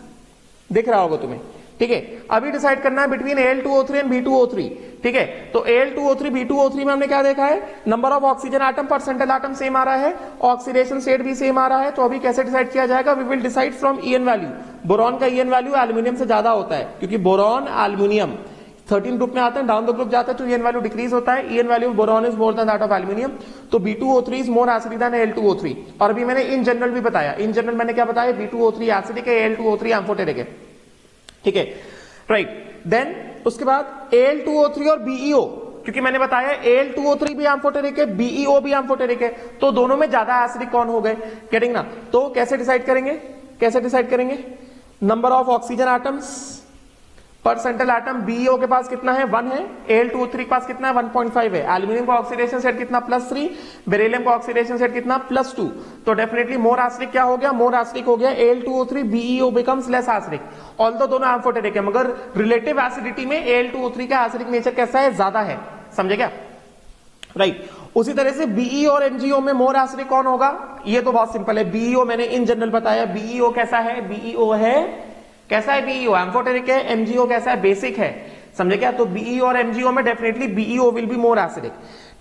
दिख रहा होगा तुम्हें, ठीक है। अभी डिसाइड करना है बिटवीन Al2O3 एंड B2O3, ठीक है। तो Al2O3 B2O3 में हमने क्या देखा है, नंबर ऑफ ऑक्सीजन एटम पर सेंट्रल एटम सेम आ रहा है, ऑक्सीडेशन स्टेट भी सेम आ रहा है। तो अभी कैसे डिसाइड किया जाएगा, we will decide from EN value. Boron का ईएन वैल्यू एल्यूमिनियम से ज्यादा होता है, क्योंकि बोरॉन एल्यूमिनियम 13 ग्रुप में आते हैं, डाउन द ग्रुप जाते हैं तो ईएन वैल्यू डिक्रीज होता है। EN value boron is more than that of aluminium, तो B2O3 is more acidic then Al2O3। और अभी मैंने इन जनरल भी बताया, इन जनरल मैंने क्या बताया, B2O3 एसिडिक है, Al2O3 एम्फोटेरिक है, ठीक है राइट। देन उसके बाद Al2O3 और BeO, क्योंकि मैंने बताया Al2O3 भी एम्फोटेरिक है, BeO भी एम्फोटेरिक है, तो दोनों में ज्यादा एसिडिक कौन हो गए, गेटिंग ना। तो कैसे डिसाइड करेंगे, नंबर ऑफ ऑक्सीजन एटम्स पर सेंट्रल एटम, BeO के पास कितना है 1 है, Al2O3 के पास कितना है 1.5 है, एल्यूमिनियम का ऑक्सीडेशन स्टेट कितना +3, बेरिलियम का ऑक्सीडेशन स्टेट कितना +2, तो डेफिनेटली मोर एसिडिक क्या हो गया, मोर एसिडिक हो गया Al2O3, BeO becomes less acidic. Although दोनों एम्फोटेरिक है, मगर रिलेटिव एसिडिटी में Al2O3 का एसिडिक नेचर कैसा है, ज्यादा है, समझे क्या राइट। उसी तरह से BeO और MgO में मोर एसिडिक कौन होगा, ये तो बहुत सिंपल है, BeO मैंने इन जनरल बताया, BeO कैसा है, BeO है कैसा है, BeO एम्फोटेरिक है, MgO कैसा है, बेसिक है, समझे क्या। तो BeO और MgO में definitely BeO will be more acidic.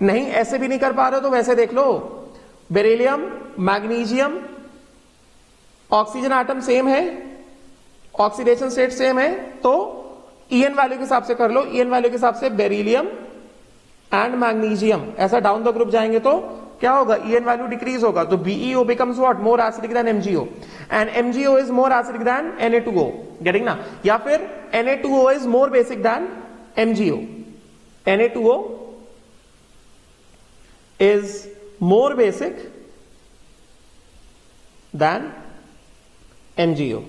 नहीं ऐसे भी नहीं कर पा रहे हो तो वैसे देख लो, beryllium magnesium oxygen atom same है, ऑक्सीडेशन स्टेट सेम है, तो ईएन वैल्यू के हिसाब से कर लो, ईएन वैल्यू के हिसाब से बेरिलियम एंड मैग्नीशियम ऐसा डाउन द ग्रुप जाएंगे तो क्या होगा, ईएन वैल्यू डिक्रीज होगा, तो BeO becomes what, more acidic than MgO, and MgO is more acidic than Na2O, getting ना। या फिर Na2O is more basic than MgO, Na2O is more basic than MgO,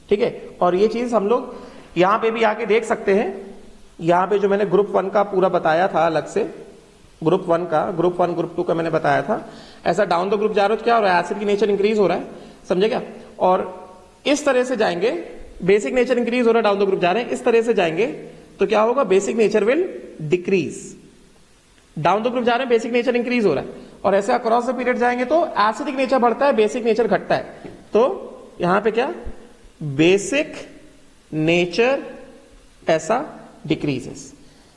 ठीक है। और ये चीज हम लोग यहां पे भी आके देख सकते हैं, यहां पे जो मैंने ग्रुप 1 का पूरा बताया था अलग से, ग्रुप 1 ग्रुप 2 का मैंने बताया था, ऐसा डाउन द ग्रुप जा रहे हो तो क्या हो रहा है, एसिड की नेचर इंक्रीज हो रहा है, समझे क्या। और इस तरह से जाएंगे, बेसिक नेचर इंक्रीज हो रहा है, डाउन द ग्रुप जा रहे हैं, इस तरह से जाएंगे तो क्या होगा, basic nature will decrease, down the group जा रहे हैं, बेसिक नेचर इंक्रीज हो रहा है, और ऐसे अक्रॉस द पीरियड जाएंगे तो एसिडिक नेचर बढ़ता है, बेसिक नेचर घटता है। तो यहां पे क्या, बेसिक नेचर ऐसा डिक्रीजेस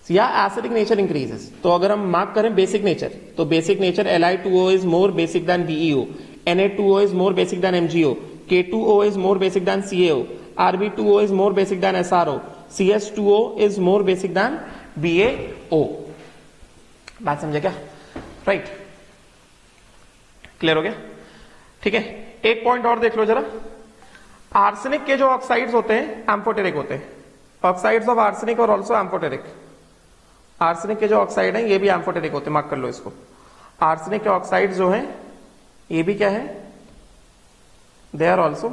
या एसिडिक नेचर इंक्रीजेस। तो अगर हम मार्क करें बेसिक नेचर, तो basic nature Li2O is more basic than BeO, Na2O is more basic than MgO, K2O is more basic than CaO, Rb2O is more basic than SRO, CS2O is more basic than BaO. बात समझे क्या? Right, clear हो गया? ठीक है, एक point और देख लो जरा। आर्सेनिक के जो ऑक्साइड्स होते हैं एम्फोटेरिक होते हैं। ऑक्साइड्स ऑफ आर्सेनिक और ऑल्सो एम्फोटेरिक। आर्सेनिक के जो ऑक्साइड हैं ये भी एम्फोटेरिक होते हैं, मार्क कर लो इसको। आर्सेनिक के ऑक्साइड्स जो हैं ये भी क्या है, they are also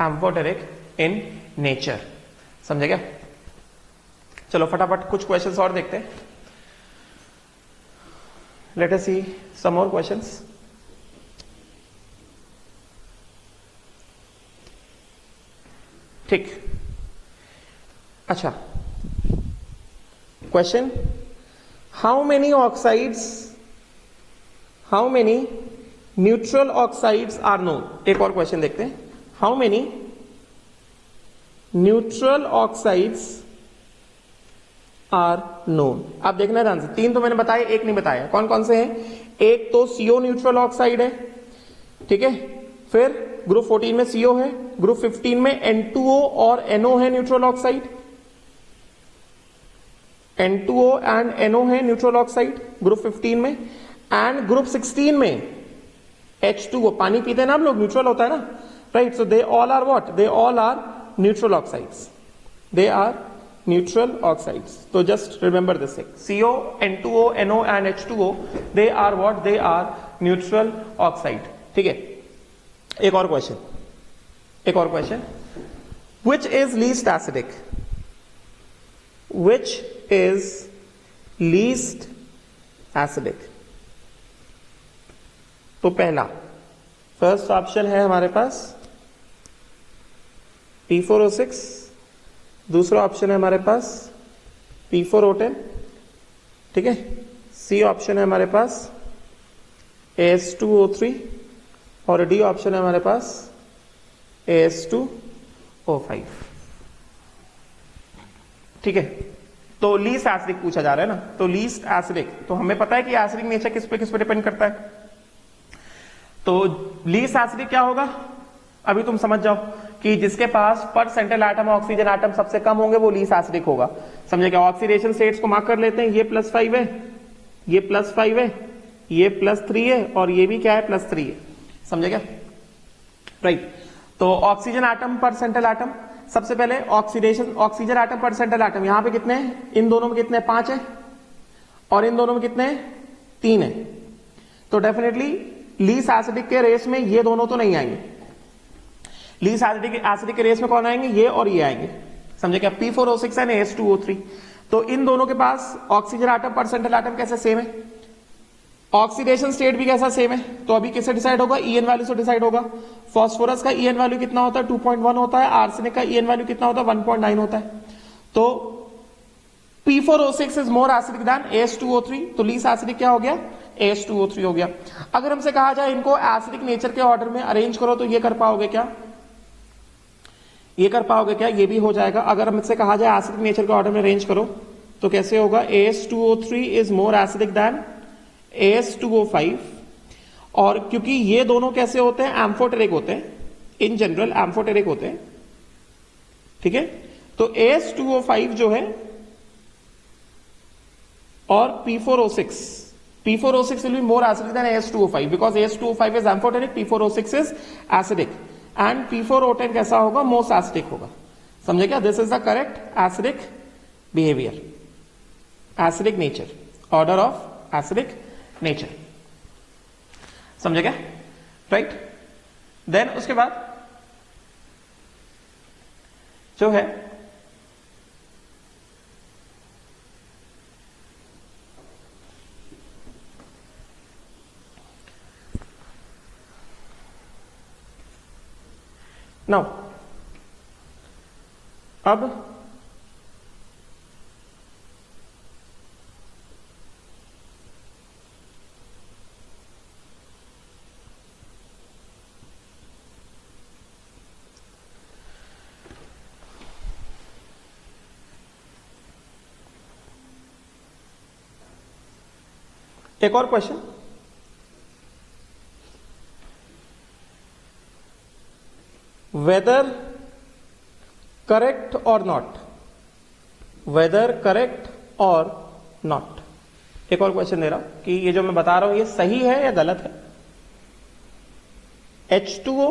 amphoteric in nature. समझे क्या? चलो फटाफट कुछ क्वेश्चंस और देखते हैं। Let us see some more questions. ठीक, अच्छा, question, how many oxides, how many neutral oxides are known. एक और क्वेश्चन देखते हैं, how many neutral oxides are known. आप देखना ध्यान से, तीन तो मैंने बताया, एक नहीं बताया। कौन कौन से हैं? एक तो CO न्यूट्रल ऑक्साइड है, ठीक है, फिर ग्रुप 14 में CO है, ग्रुप 15 में N2O और NO है neutral oxide, N2O and NO है न्यूट्रल ऑक्साइड ग्रुप 15 में, एंड ग्रुप 16 में H2O, पानी पीते हैं ना हम लोग, न्यूट्रल होता है ना, right. So they all are what, they all are neutral oxides, they are neutral oxides. तो just remember this thing, CO, N2O, NO and H2O, they are what, they are neutral oxide. ठीक है, एक और question, एक और question, which is least acidic, which is least acidic. तो पहला, first option है हमारे पास P4O6, दूसरा ऑप्शन है हमारे पास P4O10, ठीक है, सी ऑप्शन है हमारे पास AS2O3 और डी ऑप्शन है हमारे पास AS2O5। ठीक है, तो लीस्ट एसिडिक पूछा जा रहा है ना, तो लीस्ट एसिडिक, तो हमें पता है कि एसिडिक नेचर किस पे डिपेंड करता है। तो लीस्ट एसिडिक क्या होगा, अभी तुम समझ जाओ कि जिसके पास पर सेंट्रल एटम ऑक्सीजन एटम सबसे कम होंगे वो लीस्ट एसिडिक होगा। समझे क्या? ऑक्सीडेशन स्टेट्स को मार्क कर लेते हैं, ये +5 है, ये +5 है, ये +3 है और ये भी क्या है, +3 है। समझे क्या? राइट। तो ऑक्सीजन एटम पर सेंट्रल एटम, सबसे पहले ऑक्सीडेशन, ऑक्सीजन एटम पर सेंट्रल एटम यहां पे कितने हैं, इन दोनों में कितने, 5 है, और इन दोनों में कितने हैं, 3 है। तो डेफिनेटली लीस्ट एसिडिक के रेस में ये दोनों तो नहीं आएंगे। लीस्ट एसिडिक के रेस में कौन आएंगे, ये और ये आएंगे। समझे क्या? P4O6 and AS2O3। तो इन दोनों के पास ऑक्सीजन एटम पर सेंट्रल एटम कैसे सेम है, ऑक्सीडेशन स्टेट भी कैसा सेम है। तो अभी किससे डिसाइड होगा, EN वैल्यू से डिसाइड होगा। फास्फोरस का EN वैल्यू कितना होता है, 2.1 होता है। आर्सेनिक का EN वैल्यू कितना होता है, 1.9 होता है। तो P4O6 is more acidic then AS2O3, तो लीस्ट एसिडिक क्या हो गया, AS2O3 हो गया। अगर हमसे कहा जाए इनको एसिडिक नेचर के ऑर्डर में अरेंज करो तो ये कर पाओगे क्या, ये कर पाओगे क्या, ये भी हो जाएगा। अगर हमसे कहा जाए एसिडिक नेचर के ऑर्डर में अरेंज करो तो कैसे होगा, AS2O3 is more acidic then AS2O5। और क्योंकि ये दोनों कैसे होते हैं, एम्फोटेरिक होते हैं, इन जनरल एम्फोटेरिक होते हैं, ठीक है। तो AS2O5 जो है और P4O6 will be more acidic than AS2O5 because AS2O5 is amphoteric, P4O6 is acidic and P4O10 कैसा होगा, most acidic होगा। समझे क्या? This is the correct acidic behaviour, acidic nature, order of acidic nature. समझे क्या? राइट। देन उसके बाद जो है नाउ, अब एक और क्वेश्चन, वेदर करेक्ट और नॉट, वेदर करेक्ट और नॉट। एक और क्वेश्चन दे रहा हूं कि ये जो मैं बता रहा हूं ये सही है या गलत है। H2O,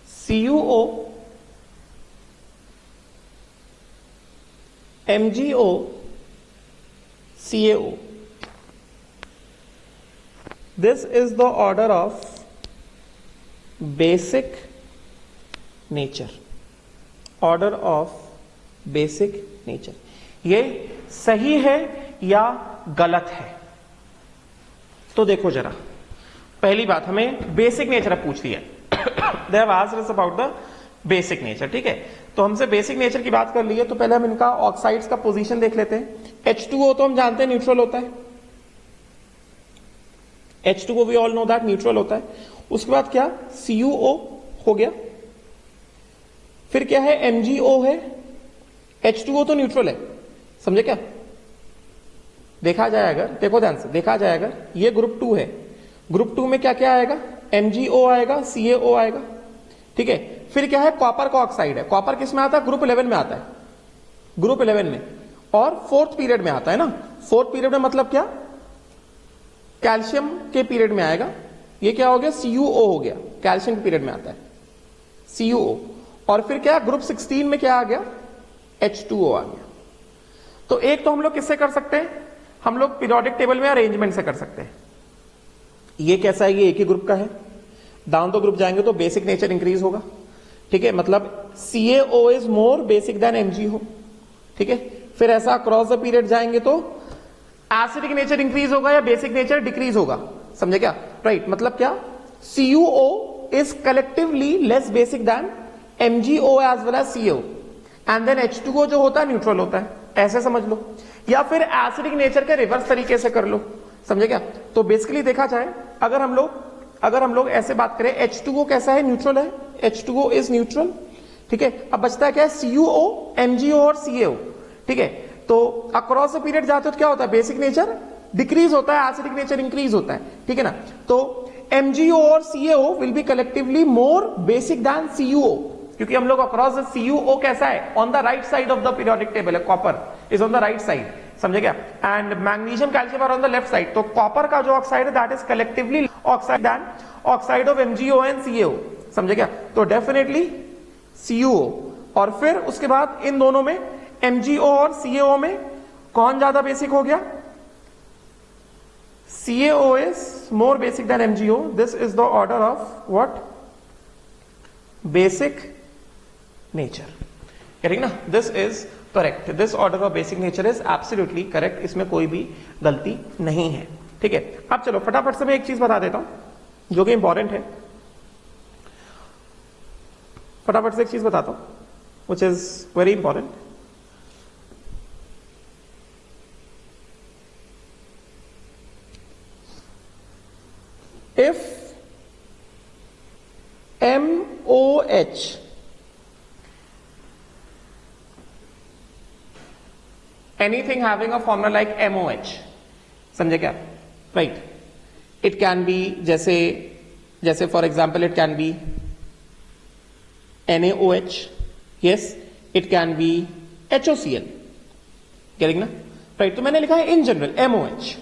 CuO, MgO, CaO, this is the order of basic nature, order of basic nature। ये सही है या गलत है? तो देखो जरा, पहली बात हमें बेसिक नेचर पूछ लिया they have asked us about the basic nature. ठीक है, तो हमसे बेसिक नेचर की बात कर ली है, तो पहले हम इनका ऑक्साइड्स का पोजीशन देख लेते हैं। H2O तो हम जानते हैं न्यूट्रल होता है, H2O we all know that neutral होता है। उसके बाद क्या, CuO हो गया, फिर क्या है, MgO है। H2O तो न्यूट्रल है, समझे क्या? देखा जाए अगर, देखो ध्यान से, देखा जाए अगर ये ग्रुप 2 है, ग्रुप 2 में क्या क्या आएगा, MgO आएगा, CaO आएगा। ठीक है, फिर क्या है, कॉपर का ऑक्साइड है। कॉपर किस में आता है, ग्रुप 11 में आता है, ग्रुप 11 में, और फोर्थ पीरियड में आता है ना। फोर्थ पीरियड में मतलब क्या, कैल्शियम के पीरियड में आएगा। ये क्या हो गया, CuO हो गया, कैल्शियम के पीरियड में आता है CuO। और फिर क्या, ग्रुप 16 में क्या आ गया, H2O आ गया। तो एक तो हम लोग किससे कर सकते हैं, हम लोग पीरियोडिक टेबल में अरेंजमेंट से कर सकते हैं। ये कैसा है, ये एक ही ग्रुप का है, डाउन द ग्रुप जाएंगे तो बेसिक नेचर इंक्रीज होगा। ठीक है, मतलब CaO is more basic than MgO। ठीक है, फिर ऐसा अक्रॉस द पीरियड जाएंगे तो एसिडिक नेचर इंक्रीज होगा या बेसिक नेचर डिक्रीज होगा, समझे क्या? राइट, मतलब क्या, CuO is collectively less basic than MgO as well as CO, and then H2O जो होता है न्यूट्रल होता है, ऐसे समझ लो। या फिर एसिडिक नेचर के रिवर्स तरीके से कर लो, समझे क्या? तो बेसिकली देखा जाए, अगर हम लोग ऐसे बात करें, H2O कैसा है, न्यूट्रल है, H2O इज न्यूट्रल। ठीक है, अब बचता है क्या, CuO, MgO और CaO। ठीक है, तो अक्रॉस द पीरियड जाते हो तो क्या होता है, बेसिक नेचर डिक्रीज होता है, एसिडिक नेचर इंक्रीज होता है। ठीक है ना, तो MgO और CaO will be collectively more basic than CuO, क्योंकि हम लोग अक्रॉस द CuO कैसा है, on the right side of the periodic table है, copper is on the right side, समझे क्या? And magnesium, calcium are on the left side. तो copper का जो ऑक्साइड है that is collectively oxide than oxide of MgO and CaO, समझे क्या? तो डेफिनेटली CuO। और फिर उसके बाद इन दोनों में, MgO और CaO में कौन ज्यादा बेसिक हो गया, CaO is more basic than MgO। This is the order of what, basic nature. Correct ना, this is correct, this order of basic nature is absolutely correct, इसमें कोई भी गलती नहीं है। ठीक है, अब चलो फटाफट से मैं एक चीज बता देता हूं जो कि इंपॉर्टेंट है, फटाफट से एक चीज बताता हूं which is very important. If MOH anything having a formula like MOH, समझे क्या? राइट, इट कैन बी, जैसे for example it can be NaOH, yes, it can be HOCl, getting ना? राइट, तो मैंने लिखा है इन जनरल MOH,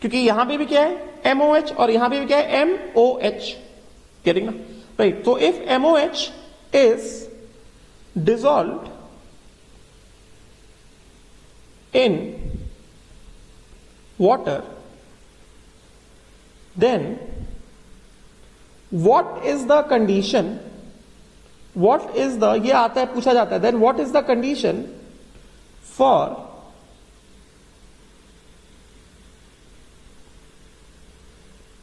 क्योंकि यहां पे भी क्या है MOH और यहां पे भी क्या है MOH, गेटिंग ना? राइट, तो if MOH is dissolved in water, then what is the condition, what is the, ये आता है, पूछा जाता है, then what is the condition for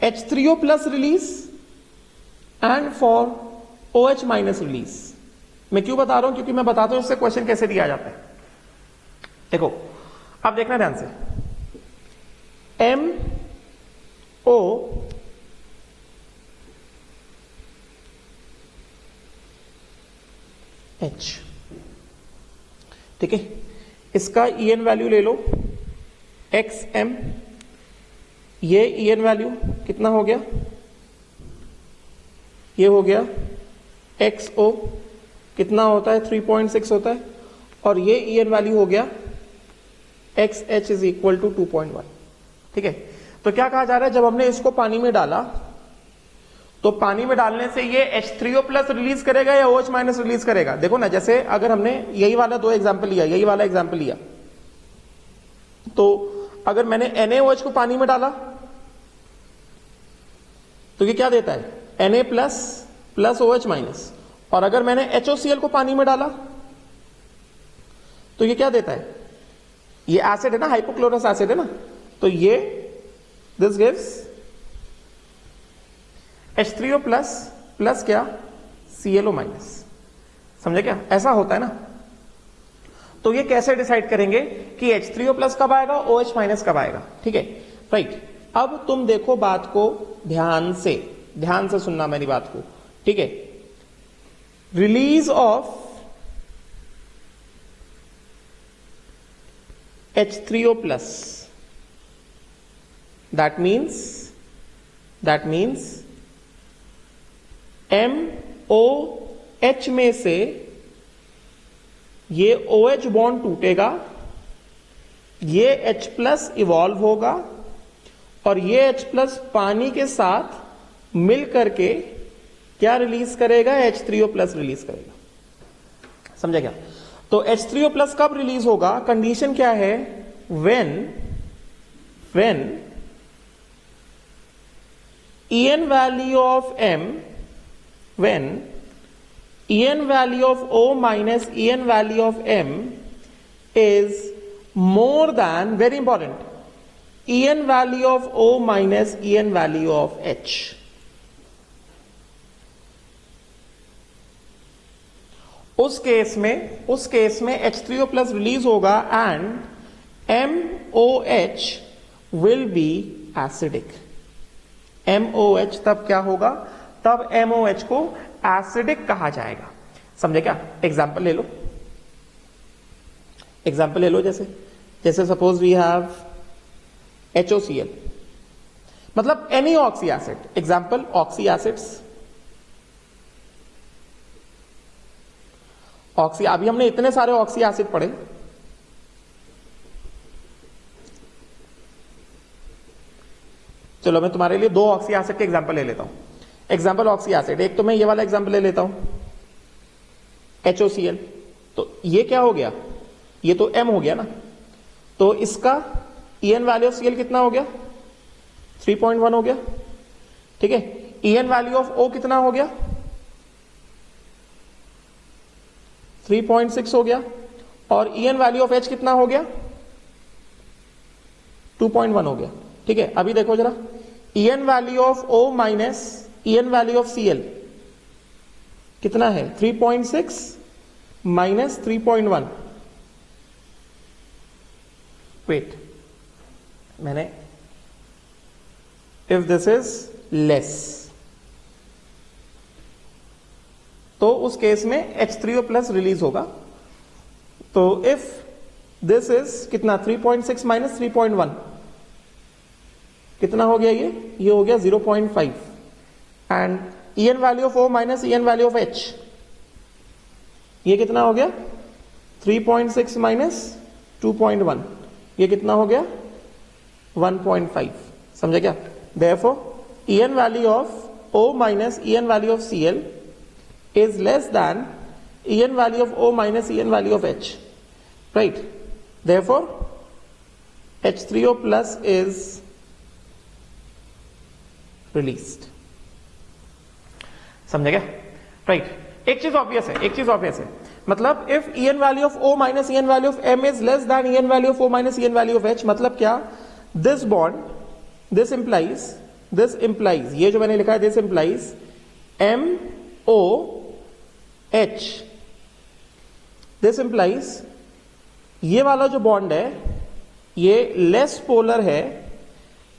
H3O plus release and for OH minus release? मैं क्यों बता रहा हूं, क्योंकh मैं बताता हूं इससे क्वेश्चन कैसे दिया जाता है। देखो, अब देखना ध्यान से, MO H, ठीक है, इसका EN वैल्यू ले लो XM, ये EN वैल्यू कितना हो गया ये हो गया XO, कितना होता है 3.6 होता है, और ये EN वैल्यू हो गया XH इज इक्वल टू 2.1। ठीक है, तो क्या कहा जा रहा है, जब हमने इसको पानी में डाला तो पानी में डालने से ये H3O प्लस रिलीज करेगा या OH माइनस रिलीज करेगा। देखो ना, जैसे अगर हमने यही वाला दो एग्जाम्पल लिया, यही वाला एग्जाम्पल लिया, तो अगर मैंने NaOH को पानी में डाला तो ये क्या देता है Na plus plus OH minus, और अगर मैंने HOCl को पानी में डाला तो ये क्या देता है, ये एसिड है ना, हाइपोक्लोरस एसिड है ना, तो ये this gives H3O plus plus क्या ClO माइनस। समझे क्या, ऐसा होता है ना। तो ये कैसे डिसाइड करेंगे कि H3O प्लस कब आएगा, OH माइनस कब आएगा। ठीक है, राइट। अब तुम देखो बात को ध्यान से सुनना मेरी बात को। ठीक है, release of H3O plus, that means MOH में से ये OH बॉन्ड टूटेगा, ये H प्लस इवॉल्व होगा, और ये H प्लस पानी के साथ मिल करके क्या रिलीज करेगा, H3O प्लस रिलीज करेगा। समझा क्या। तो H3O प्लस कब रिलीज होगा, कंडीशन क्या है, when EN value of M, when EN value of O minus EN value of M is more than, very important, EN value of O minus EN value of H। उस case में H3O plus release होगा and MOH will be acidic. MOH तब क्या होगा, तब MOH को acidic कहा जाएगा। समझे क्या। एग्जाम्पल ले लो, जैसे सपोज वी हैव HOCl, मतलब any oxy acid, example oxy acids, oxy, अभी हमने इतने सारे ऑक्सी एसिड पढ़े, चलो मैं तुम्हारे लिए दो ऑक्सी एसिड के एग्जांपल ले लेता हूं। एग्जांपल ऑक्सी एसिड, एक तो मैं ये वाला एग्जांपल ले लेता हूं HOCl, तो ये क्या हो गया, ये तो M हो गया ना, तो इसका EN वैल्यू ऑफ Cl कितना हो गया, 3.1 हो गया। ठीक है, EN वैल्यू ऑफ O कितना हो गया, 3.6 हो गया, और EN वैल्यू ऑफ H कितना हो गया, 2.1 हो गया। ठीक है, अभी देखो जरा, EN value of O minus EN value of Cl कितना है, 3.6 माइनस 3.1। वेट, मैंने इफ दिस इज लेस, तो उस केस में H3O प्लस रिलीज होगा। तो इफ दिस इज कितना, 3.6 माइनस 3.1 कितना हो गया, ये हो गया 0.5, and EN value of O minus EN value of H ये कितना हो गया, 3.6 माइनस 2.1 ये कितना हो गया, 1.5। समझे क्या। Therefore EN value of O minus EN value of Cl is less than EN value of O minus EN value of H, right? Therefore H3O plus is released। समझे क्या, right? एक चीज ऑब्वियस है, मतलब if EN value of O minus EN value of M is less than EN value of O minus EN value of H, मतलब क्या, this bond, this implies ये जो मैंने लिखा है, this implies MOH, this implies ये वाला जो बॉन्ड है ये लेस पोलर है,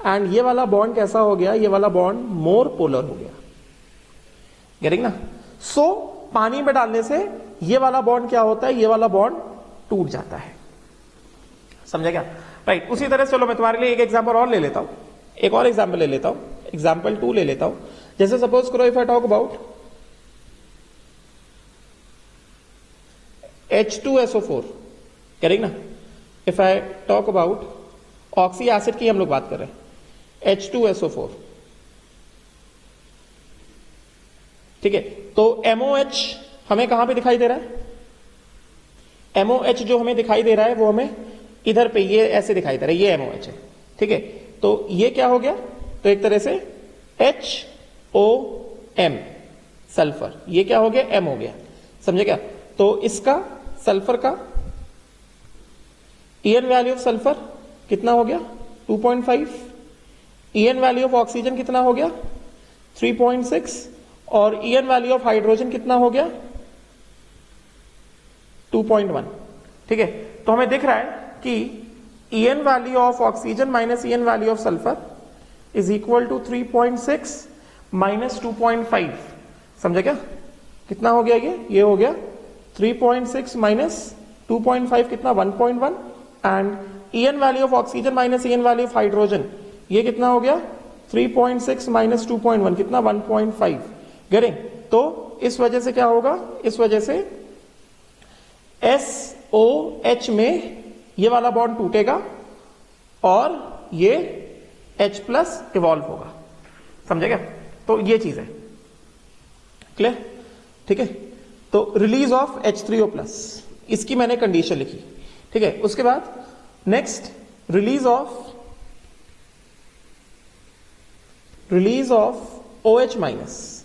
एंड ये वाला बॉन्ड कैसा हो गया, ये वाला बॉन्ड मोर पोलर हो गया। गेटिंग ना। सो पानी में डालने से ये वाला बॉन्ड क्या होता है, ये वाला बॉन्ड टूट जाता है। समझा क्या, राइट। उसी तरह चलो मैं तुम्हारे लिए एक एग्जांपल और ले लेता हूं, एक और एग्जांपल ले लेता हूं, एग्जांपल 2 ले लेता हूं। जैसे सपोज करो if I talk about H2SO4, correct ना। If I talk about oxy acid की हम लोग बात कर रहे हैं, H2SO4, ठीक है। तो MOH हमें कहां पे दिखाई दे रहा है? MOH जो हमें दिखाई दे रहा है वो हमें इधर पे ये ऐसे दिखाई दे रहा है, ये MOH है, ठीक है। तो ये क्या हो गया? तो एक तरह से HOM सल्फर, ये क्या हो गया? M हो गया, समझे क्या? तो इसका सल्फर का EN वैल्यू ऑफ सल्फर कितना हो गया? 2.5। EN वैल्यू ऑफ ऑक्सीजन कितना हो गया? 3.6। और EN वैल्यू ऑफ हाइड्रोजन कितना हो गया? 2.1, ठीक है। तो हमें दिख रहा है कि EN value of oxygen minus EN value of sulphur is equal to 3.6 minus 2.5, समझे क्या? कितना हो गया ये हो गया 3.6 माइनस 2.5 कितना? 1.1। And EN value of oxygen minus EN value of hydrogen ये कितना हो गया? 3.6 माइनस 2.1 कितना? 1.5। गेटिंग? तो इस वजह से क्या होगा? इस वजह से SOH में ये वाला बॉन्ड टूटेगा और ये H प्लस इवॉल्व होगा, समझे क्या? तो ये चीज है, क्लियर, ठीक है। तो रिलीज ऑफ H3O प्लस, इसकी मैंने कंडीशन लिखी, ठीक है। उसके बाद next release of OH minus,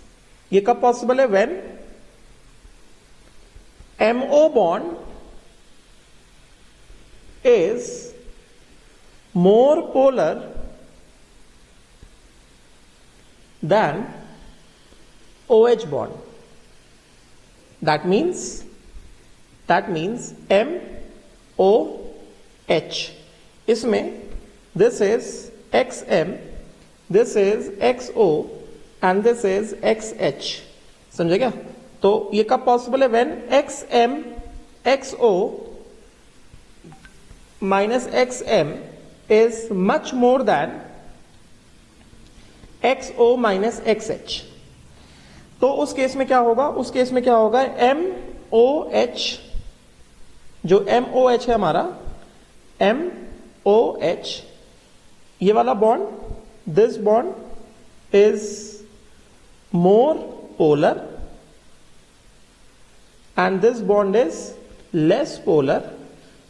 ये कब पॉसिबल है? When MO bond is more polar than OH bond. That means MOH, इसमें this is XM, this is XO and this is XH, समझे क्या? तो ये कब पॉसिबल है? when XM XO minus XM is much more than XO minus XH। तो उस case में क्या होगा? उस केस में क्या होगा? MOH, जो MOH है हमारा, MOH ये वाला bond, this bond is more polar and this bond is less polar.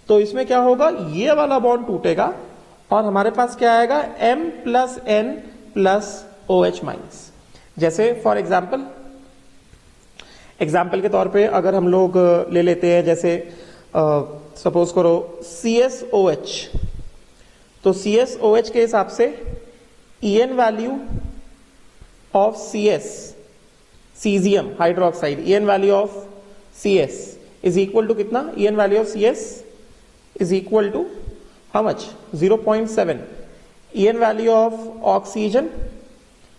तो इसमें क्या होगा? ये वाला बॉन्ड टूटेगा और हमारे पास क्या आएगा? M plus N plus OH minus. जैसे फॉर एग्जाम्पल के तौर पे अगर हम लोग ले लेते हैं, जैसे सपोज करो CSOH, तो CSOH के हिसाब से EN value of caesium hydroxide, EN value of CS is equal to कितना? EN value of CS is equal to how much? 0.7. EN value of oxygen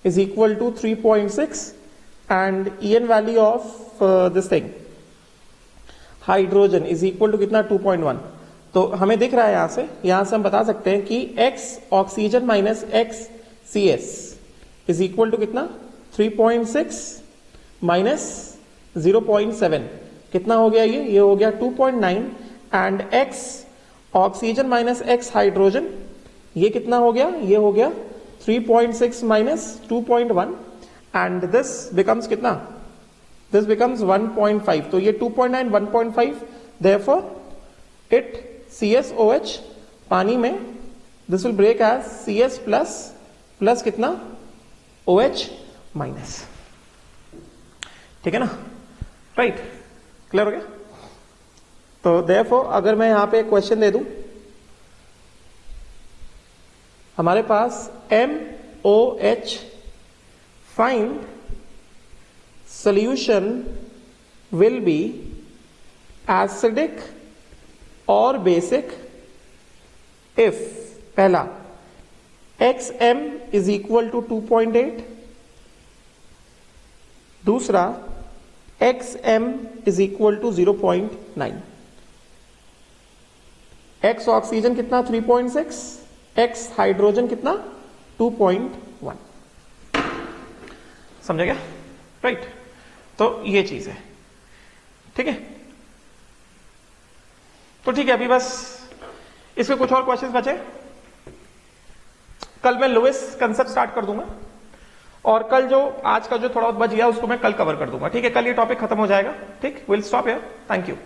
is equal to 3.6 and EN value of this thing hydrogen is equal to कितना? 2.1। तो हमें दिख रहा है यहां से हम बता सकते हैं कि X oxygen minus X CS is equal to कितना? 3.6 माइनस 0.7 कितना हो गया? ये हो गया 2.9 and X oxygen minus X hydrogen ये कितना हो गया? ये हो गया 3.6 माइनस 2.1 एंड दिस बिकम्स कितना? This becomes 1.5। तो ये 2.9 1.5, देयरफॉर इट CSOH पानी में this will break as CS plus plus कितना? OH माइनस, ठीक है ना? राइट, क्लियर हो गया? तो देयरफॉर अगर मैं यहां पे एक क्वेश्चन दे दूं, हमारे पास MOH find solution will be acidic or basic if पहला XM is equal to 2.8, दूसरा XM is equal to 0.9, X oxygen कितना 3.6, X हाइड्रोजन कितना 2.1। समझ गया? राइट। तो ये चीज है, ठीक है। तो ठीक है, अभी बस इसके कुछ और क्वेश्चंस बचे। कल मैं लुईस कंसेप्ट स्टार्ट कर दूंगा और कल जो आज का जो थोड़ा बहुत बच गया उसको मैं कल कवर कर दूंगा, ठीक है। कल ये टॉपिक खत्म हो जाएगा, ठीक। Will stop here, thank you.